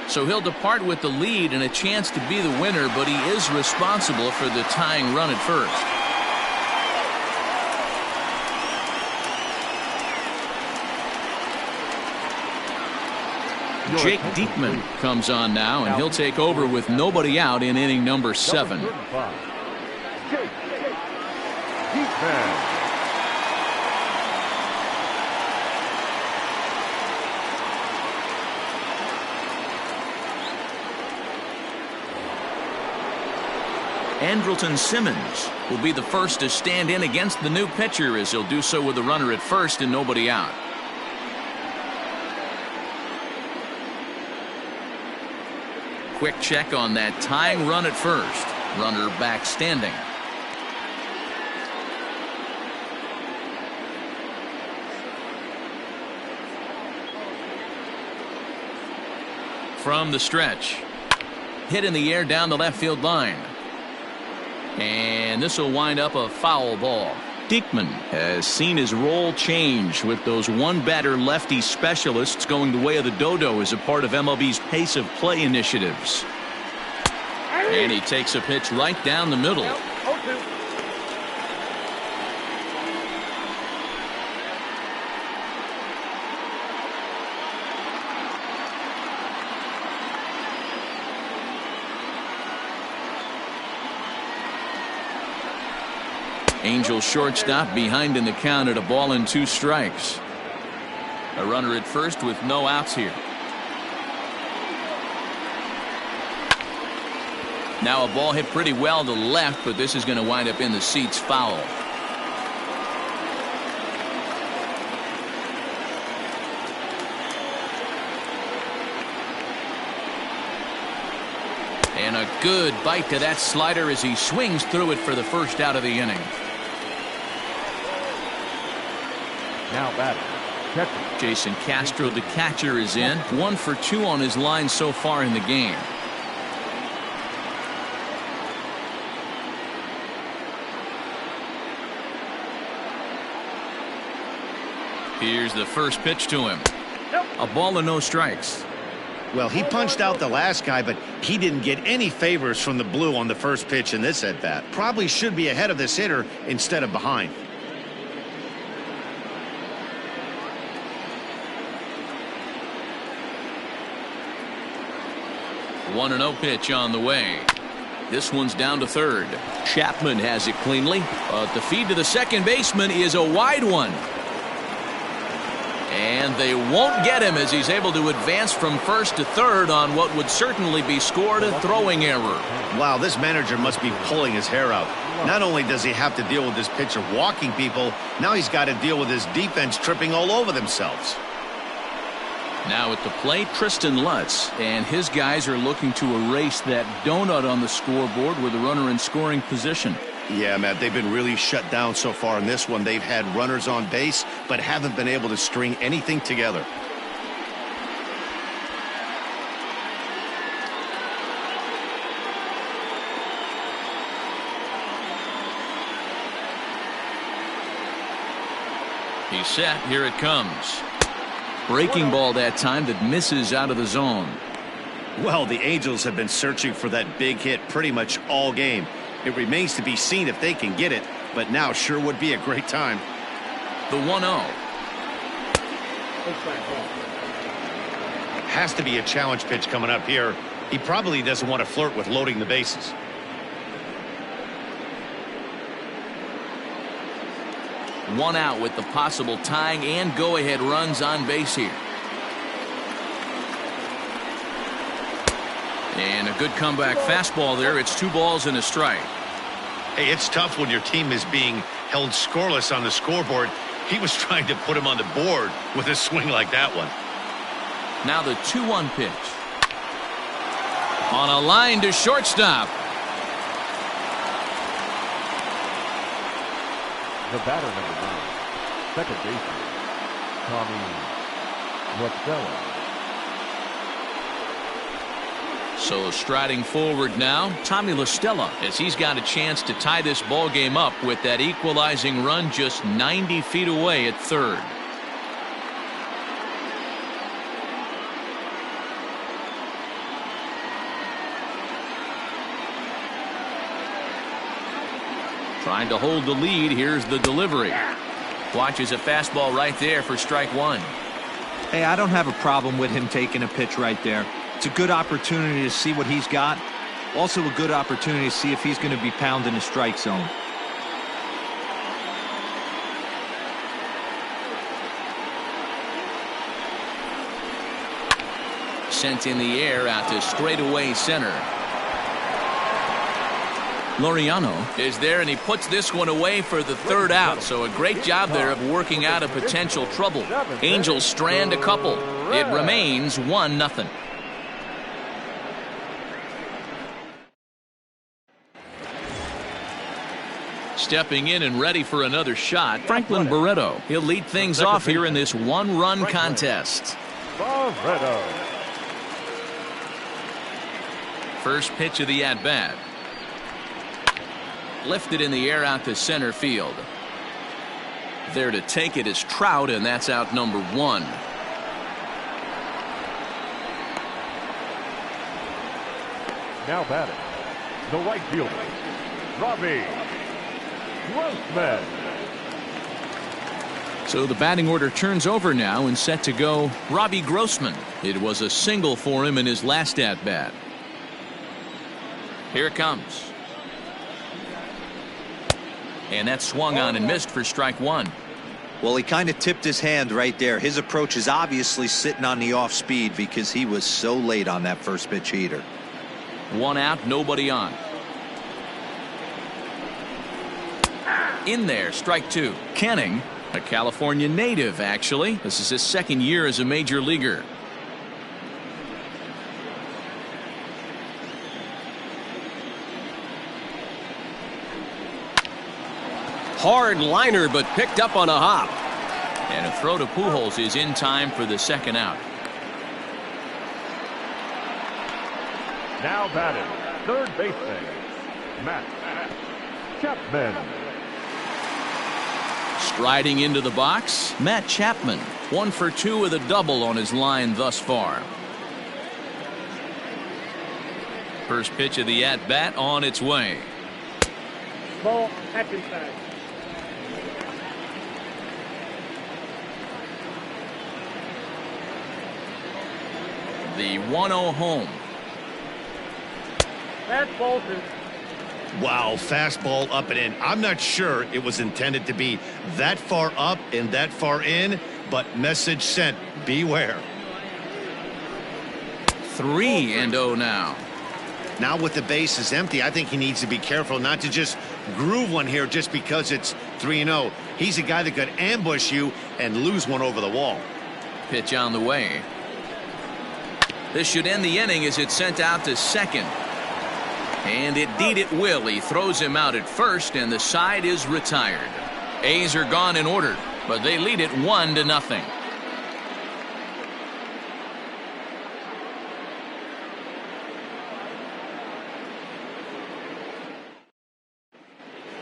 So he'll depart with the lead and a chance to be the winner, but he is responsible for the tying run at first. Jake Diekman comes on now, and he'll take over with nobody out in inning number 7. Jake Diekman. Andrelton Simmons will be the first to stand in against the new pitcher, as he'll do so with a runner at first and nobody out. Quick check on that tying run at first. Runner back standing. From the stretch. Hit in the air down the left field line. And this will wind up a foul ball. Diekman has seen his role change with those one-batter lefty specialists going the way of the dodo as a part of MLB's pace of play initiatives. And he takes a pitch right down the middle. Angels shortstop behind in the count at a ball and 2 strikes. A runner at first with no outs here. Now a ball hit pretty well to left, but this is going to wind up in the seats foul. And a good bite to that slider as he swings through it for the first out of the inning. Now batting, catcher. Jason Castro, the catcher, is in. 1 for 2 on his line so far in the game. Here's the first pitch to him. A ball and no strikes. Well, he punched out the last guy, but he didn't get any favors from the blue on the first pitch in this at-bat. Probably should be ahead of this hitter instead of behind. 1-0 pitch on the way. This one's down to third. Chapman has it cleanly, but the feed to the second baseman is a wide one. And they won't get him as he's able to advance from first to third on what would certainly be scored a throwing error. Wow, this manager must be pulling his hair out. Not only does he have to deal with this pitcher walking people, now he's got to deal with his defense tripping all over themselves. Now at the plate, Tristan Lutz, and his guys are looking to erase that donut on the scoreboard with a runner in scoring position. Yeah, Matt, they've been really shut down so far in this one. They've had runners on base, but haven't been able to string anything together. He's set. Here it comes. Breaking ball that time that misses out of the zone. Well, the Angels have been searching for that big hit pretty much all game. It remains to be seen if they can get it, but now sure would be a great time. The 1-0. Has to be a challenge pitch coming up here. He probably doesn't want to flirt with loading the bases. One out with the possible tying and go-ahead runs on base here. And a good comeback fastball there. It's 2 balls and a strike. Hey, it's tough when your team is being held scoreless on the scoreboard. He was trying to put him on the board with a swing like that one. Now the 2-1 pitch. On a line to shortstop. The batter, number 9, second baseman, Tommy Lustella. So striding forward now, Tommy Lustella, as he's got a chance to tie this ball game up with that equalizing run just 90 feet away at third. Trying to hold the lead. Here's the delivery. Watches a fastball right there for strike one. Hey, I don't have a problem with him taking a pitch right there. It's a good opportunity to see what he's got. Also a good opportunity to see if he's going to be pounding the strike zone. Sent in the air out to straightaway center. Loriano is there, and he puts this one away for the third out. So a great job there of working out a potential trouble. Angels strand a couple. It remains 1-0. Stepping in and ready for another shot, Franklin Barreto. He'll lead things off here in this one-run contest. Barreto. First pitch of the at-bat. Lifted in the air out to center field. There to take it is Trout, and that's out number 1. Now batting, the right fielder, Robbie Grossman. So the batting order turns over now and set to go Robbie Grossman. It was a single for him in his last at-bat. Here it comes. And that swung on and missed for strike one. Well, he kind of tipped his hand right there. His approach is obviously sitting on the off speed because he was so late on that first pitch heater. 1 out, nobody on. In there, strike 2. Canning, a California native, actually. This is his second year as a major leaguer. Hard liner, but picked up on a hop. And a throw to Pujols is in time for the second out. Now batting, third baseman, Matt Chapman. Striding into the box, Matt Chapman. 1 for 2 with a double on his line thus far. First pitch of the at-bat on its way. Ball, that's inside. The 1-0 home. That's Olson. Wow, fastball up and in. I'm not sure it was intended to be that far up and that far in, but message sent, beware. 3-0 now. Now with the bases empty, I think he needs to be careful not to just groove one here just because it's 3-0. He's a guy that could ambush you and lose one over the wall. Pitch on the way. This should end the inning as it's sent out to second. And indeed it will. He throws him out at first, and the side is retired. A's are gone in order, but they lead it 1-0.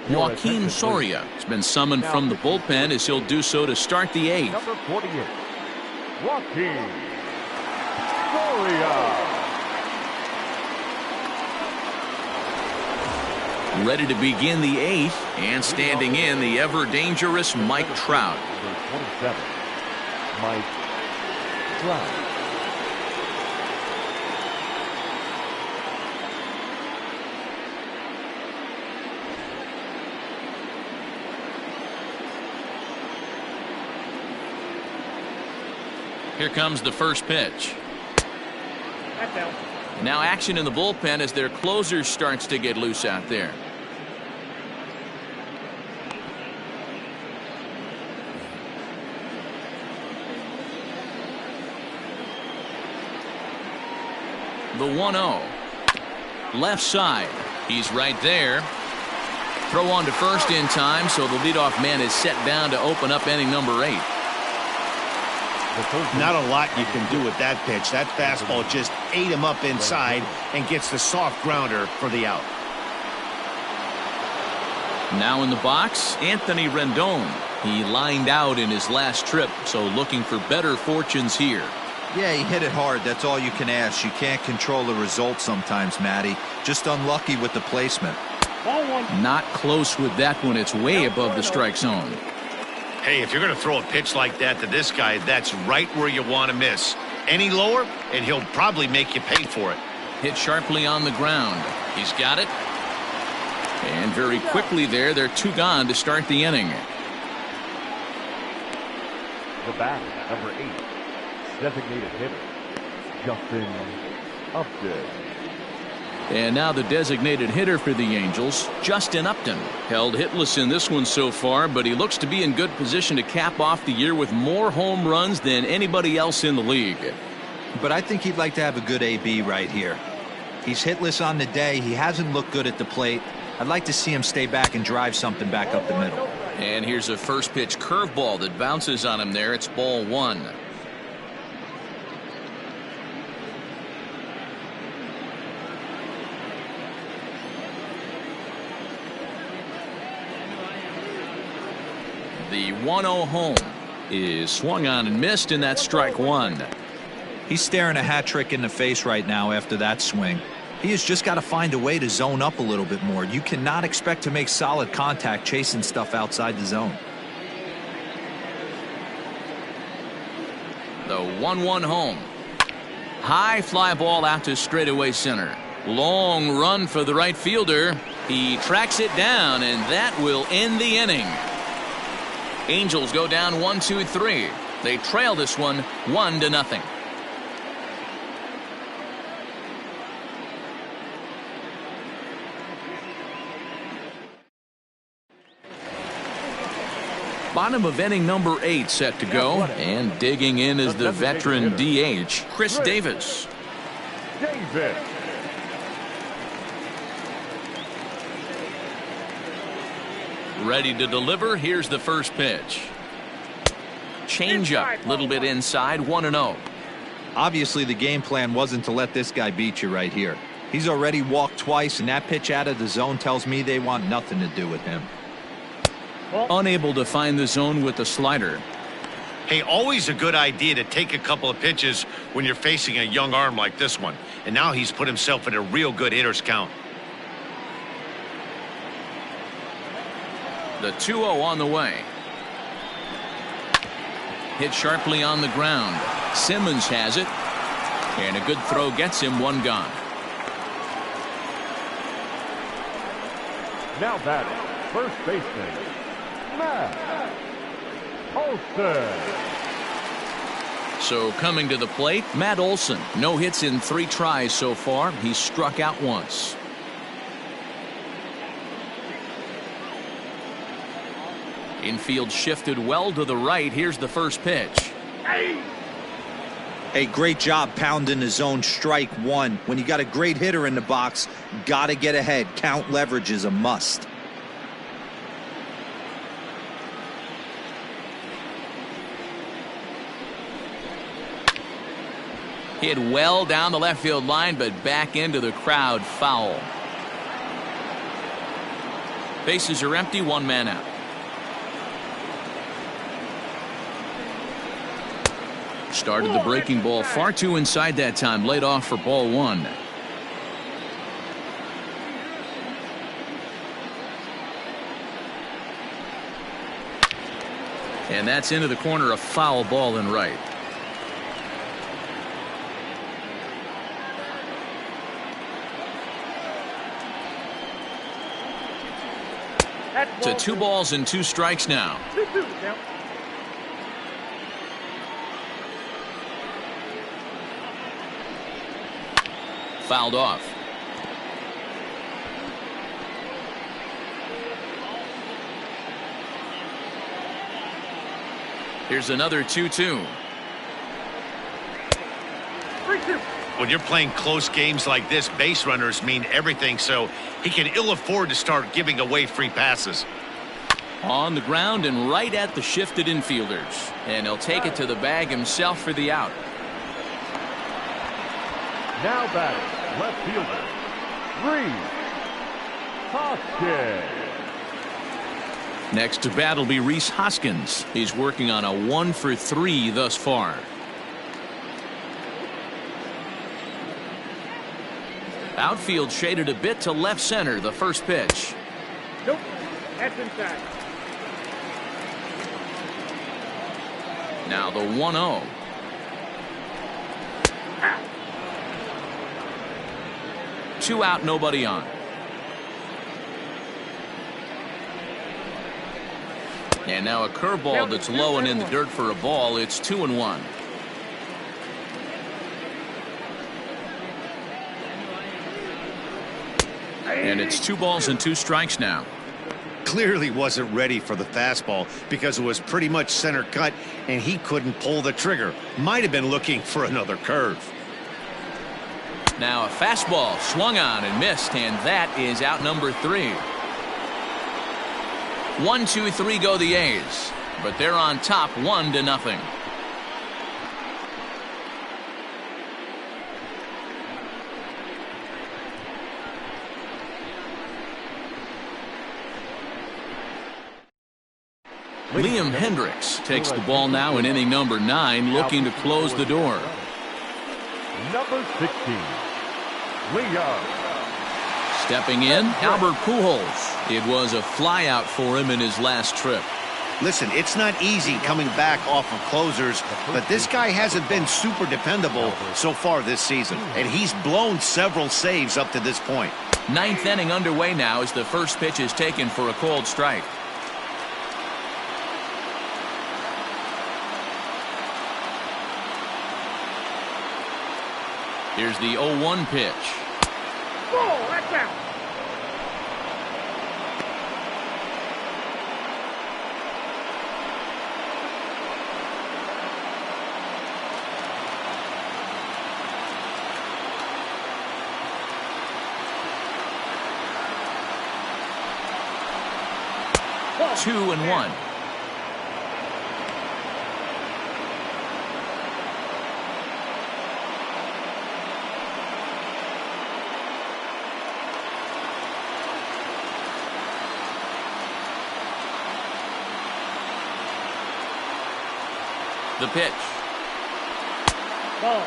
Joaquin Soria has been summoned from the bullpen as he'll do so to start the 8th. Number 48, Joaquin Soria. Ready to begin the 8th, and standing in, the ever-dangerous Mike Trout. Number 27, Mike Trout. Here comes the first pitch. Now action in the bullpen as their closer starts to get loose out there. The 1-0. Left side. He's right there. Throw on to first in time, so the leadoff man is set down to open up inning number 8. Not a lot you can do with that pitch. That fastball just ate him up inside and gets the soft grounder for the out. Now in the box, Anthony Rendon. He lined out in his last trip, so looking for better fortunes here. Yeah, he hit it hard. That's all you can ask. You can't control the result sometimes, Matty. Just unlucky with the placement. Not close with that one. It's way above the strike zone. Hey, if you're going to throw a pitch like that to this guy, that's right where you want to miss. Any lower, and he'll probably make you pay for it. Hit sharply on the ground. He's got it. And very quickly there, they're 2 gone to start the inning. The bat, number 8, designated hitter, Justin Upton. And now the designated hitter for the Angels, Justin Upton. Held hitless in this one so far, but he looks to be in good position to cap off the year with more home runs than anybody else in the league. But I think he'd like to have a good AB right here. He's hitless on the day. He hasn't looked good at the plate. I'd like to see him stay back and drive something back up the middle. And here's a first pitch curveball that bounces on him there. It's ball 1. The 1-0 home is swung on and missed, and that's strike 1. He's staring a hat trick in the face right now after that swing. He has just got to find a way to zone up a little bit more. You cannot expect to make solid contact chasing stuff outside the zone. The 1-1 home. High fly ball out to straightaway center. Long run for the right fielder. He tracks it down, and that will end the inning. Angels go down 1-2-3. They trail this one 1-0. Bottom of inning number 8 set to go, and digging in is the veteran DH, Chris Davis. Ready to deliver. Here's the first pitch. Changeup, a little bit inside, 1-0. Obviously, the game plan wasn't to let this guy beat you right here. He's already walked twice, and that pitch out of the zone tells me they want nothing to do with him. Unable to find the zone with the slider. Hey, always a good idea to take a couple of pitches when you're facing a young arm like this one. And now he's put himself in a real good hitter's count. The 2-0 on the way. Hit sharply on the ground. Simmons has it. And a good throw gets him 1 gone. Now batting, first baseman, Matt Olson. So coming to the plate, Matt Olson. No hits in 3 tries so far. He's struck out once. Infield shifted well to the right. Here's the first pitch. Hey, great job pounding the zone. Strike one. When you got a great hitter in the box, got to get ahead. Count leverage is a must. Hit well down the left field line, but back into the crowd, foul. Bases are empty, 1 man out. Started the breaking ball far too inside that time, laid off for ball 1. And that's into the corner, a foul ball in right. To 2 balls and 2 strikes now. 2-2 count. Fouled off. Here's another 2-2. 3-2. When you're playing close games like this, base runners mean everything, so he can ill afford to start giving away free passes. On the ground and right at the shifted infielders. And he'll take it to the bag himself for the out. Now batting, left fielder, Rhys Hoskins. Next to bat will be Rhys Hoskins. He's working on a 1 for 3 thus far. Outfield shaded a bit to left center, the first pitch. Nope. That's inside. Now the 1-0. Two out, nobody on. And now a curveball that's low and in the dirt for a ball. It's 2-1. And it's 2 balls and 2 strikes now. Clearly wasn't ready for the fastball because it was pretty much center cut and he couldn't pull the trigger. Might have been looking for another curve. Now a fastball swung on and missed, and that is out number 3. 1, 2, 3 go the A's, but they're on top 1-0. Liam Hendricks takes the ball now in inning number 9, looking to close the door. Number 16, Liam. Stepping in, Albert Pujols. It was a flyout for him in his last trip. Listen, it's not easy coming back off of closers, but this guy hasn't been super dependable so far this season, and he's blown several saves up to this point. 9th inning underway now as the first pitch is taken for a called strike. Here's the 0-1 pitch. Oh, that's out. Two and 1. The pitch. Ball.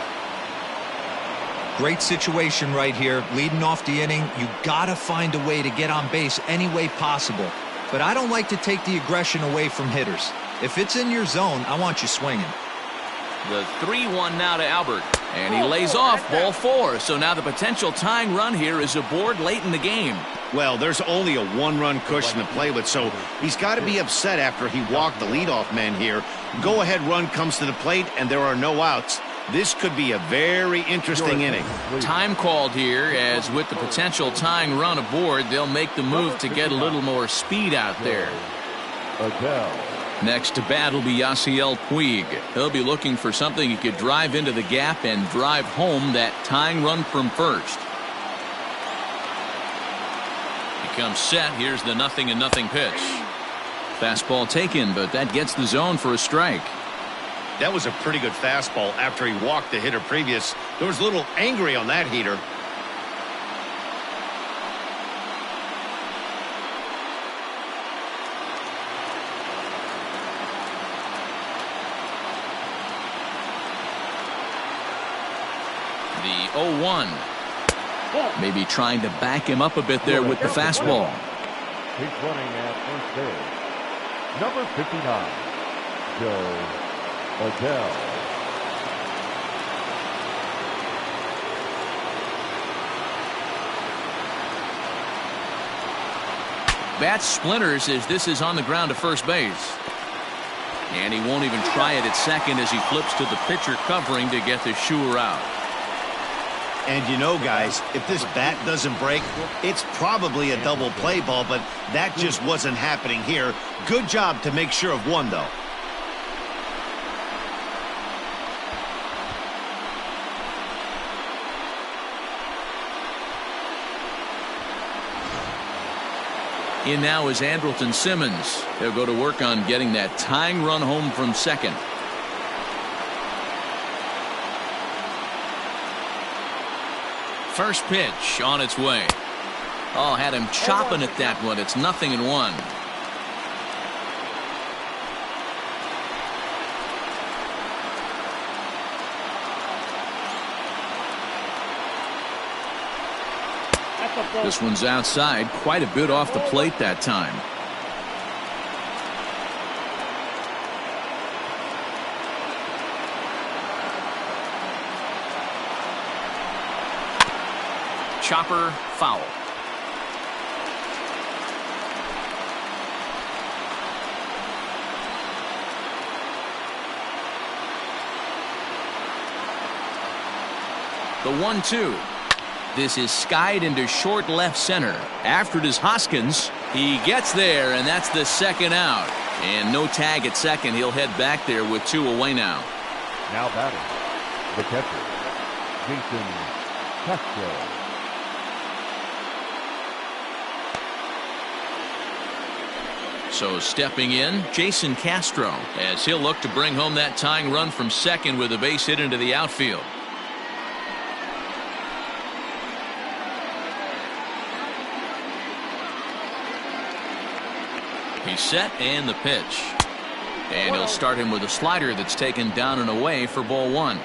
Great situation right here. Leading off the inning, you gotta find a way to get on base any way possible. But I don't like to take the aggression away from hitters. If it's in your zone, I want you swinging. The 3-1 now to Albert. And he lays off ball 4. So now the potential tying run here is aboard late in the game. Well, there's only a one-run cushion to play with, so he's got to be upset after he walked the leadoff man here. Go-ahead run comes to the plate, and there are no outs. This could be a very interesting inning. Time called here, as with the potential tying run aboard, they'll make the move to get a little more speed out there. Next to bat will be Yasiel Puig. He'll be looking for something he could drive into the gap and drive home that tying run from first. He comes set. Here's the 0-0 pitch. Fastball taken, but that gets the zone for a strike. That was a pretty good fastball after he walked the hitter previous. There was a little angry on that heater. The 0-1. Maybe trying to back him up a bit there with the fastball. He's running at first base. Number 59, Joe Adele. Bat splinters as this is on the ground to first base. And he won't even try it at second as he flips to the pitcher covering to get the shooter out. And you know, guys, if this bat doesn't break, it's probably a double play ball, but that just wasn't happening here. Good job to make sure of one, though. In now is Andrelton Simmons. They'll go to work on getting that tying run home from second. First pitch on its way. Oh, had him chopping at that one. It's 0-1. This one's outside, quite a bit off the plate that time. Chopper foul. The 1-2. This is skied into short left center. After it is Hoskins. He gets there, and that's the second out. And no tag at second. He'll head back there with 2 away now. Now batting, the catcher, Jason Castro. So stepping in, Jason Castro, as he'll look to bring home that tying run from second with a base hit into the outfield. He's set, and the pitch. And he'll start him with a slider that's taken down and away for ball 1.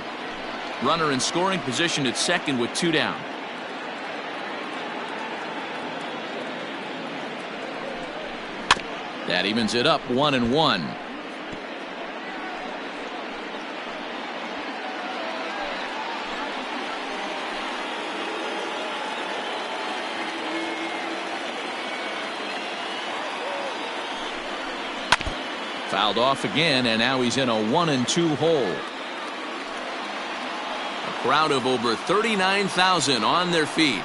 Runner in scoring position at second with 2 down. That evens it up 1-1. Fouled off again, and now he's in a 1-2 hole. A crowd of over 39,000 on their feet.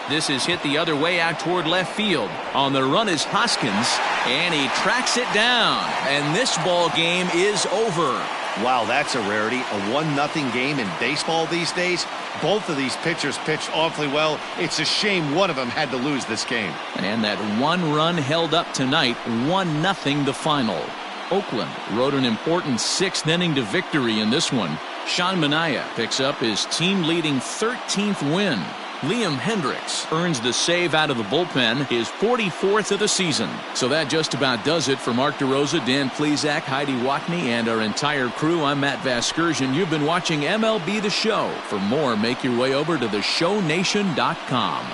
This is hit the other way out toward left field. On the run is Hoskins, and he tracks it down. And this ball game is over. Wow, that's a rarity. A 1-0 game in baseball these days. Both of these pitchers pitched awfully well. It's a shame one of them had to lose this game. And that one run held up tonight, 1-0 the final. Oakland rode an important 6th inning to victory in this one. Sean Manaea picks up his team-leading 13th win. Liam Hendricks earns the save out of the bullpen, his 44th of the season. So that just about does it for Mark DeRosa, Dan Plesac, Heidi Watney, and our entire crew. I'm Matt Vasgersian. You've been watching MLB The Show. For more, make your way over to theshownation.com.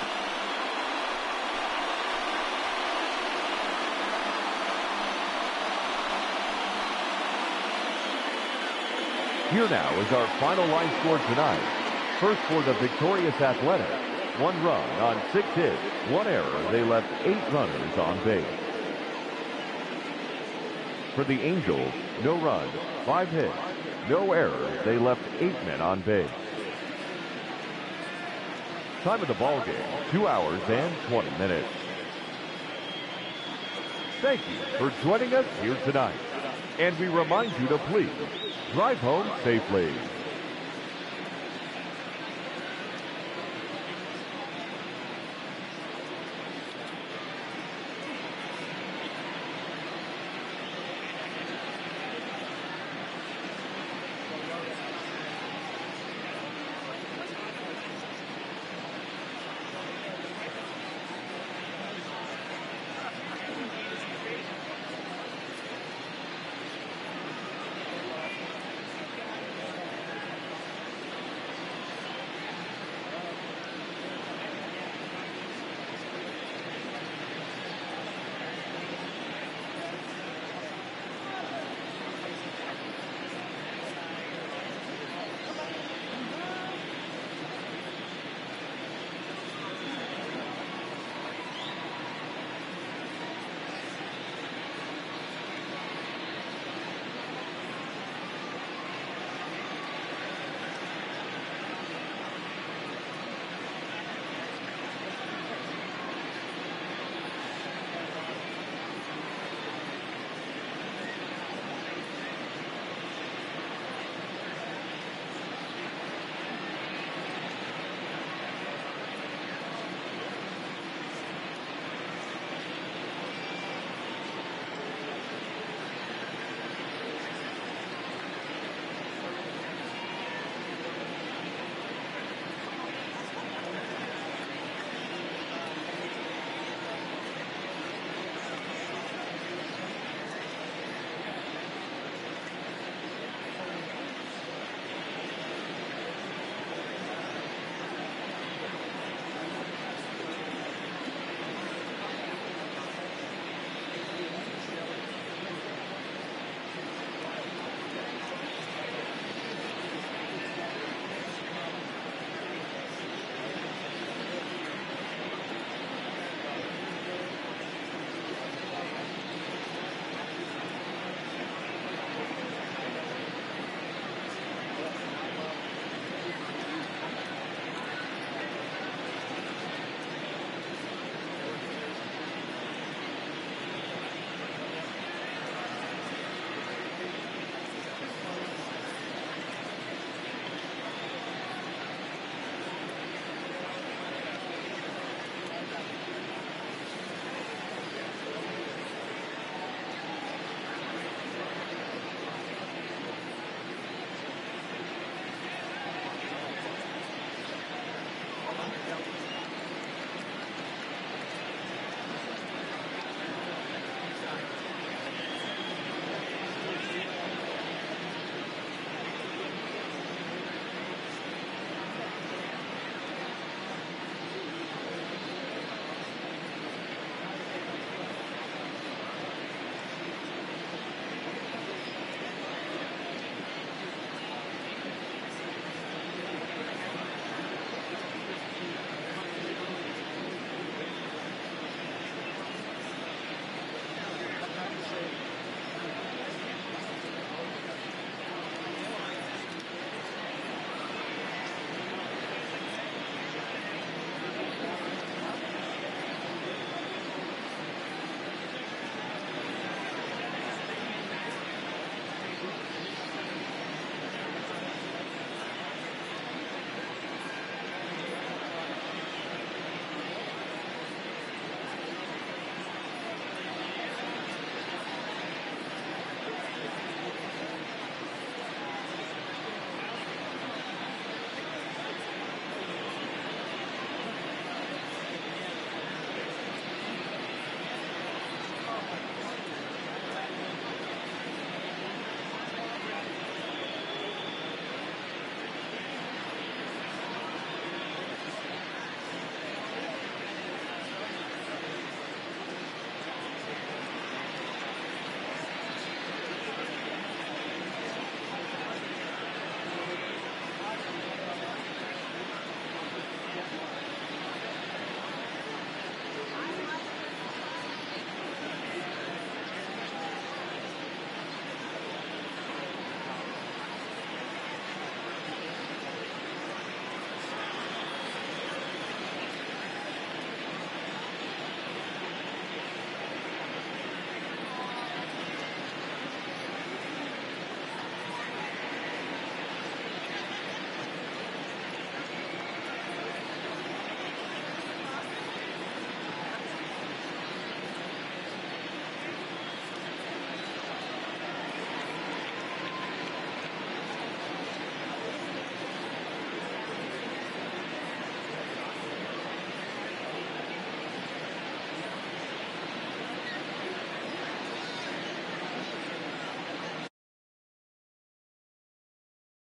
Here now is our final line score tonight. First for the victorious Athletics. 1 run on 6 hits, 1 error. They left 8 runners on base. For the Angels, no runs, 5 hits, no errors. They left 8 men on base. Time of the ball game, 2 hours and 20 minutes. Thank you for joining us here tonight. And we remind you to please drive home safely.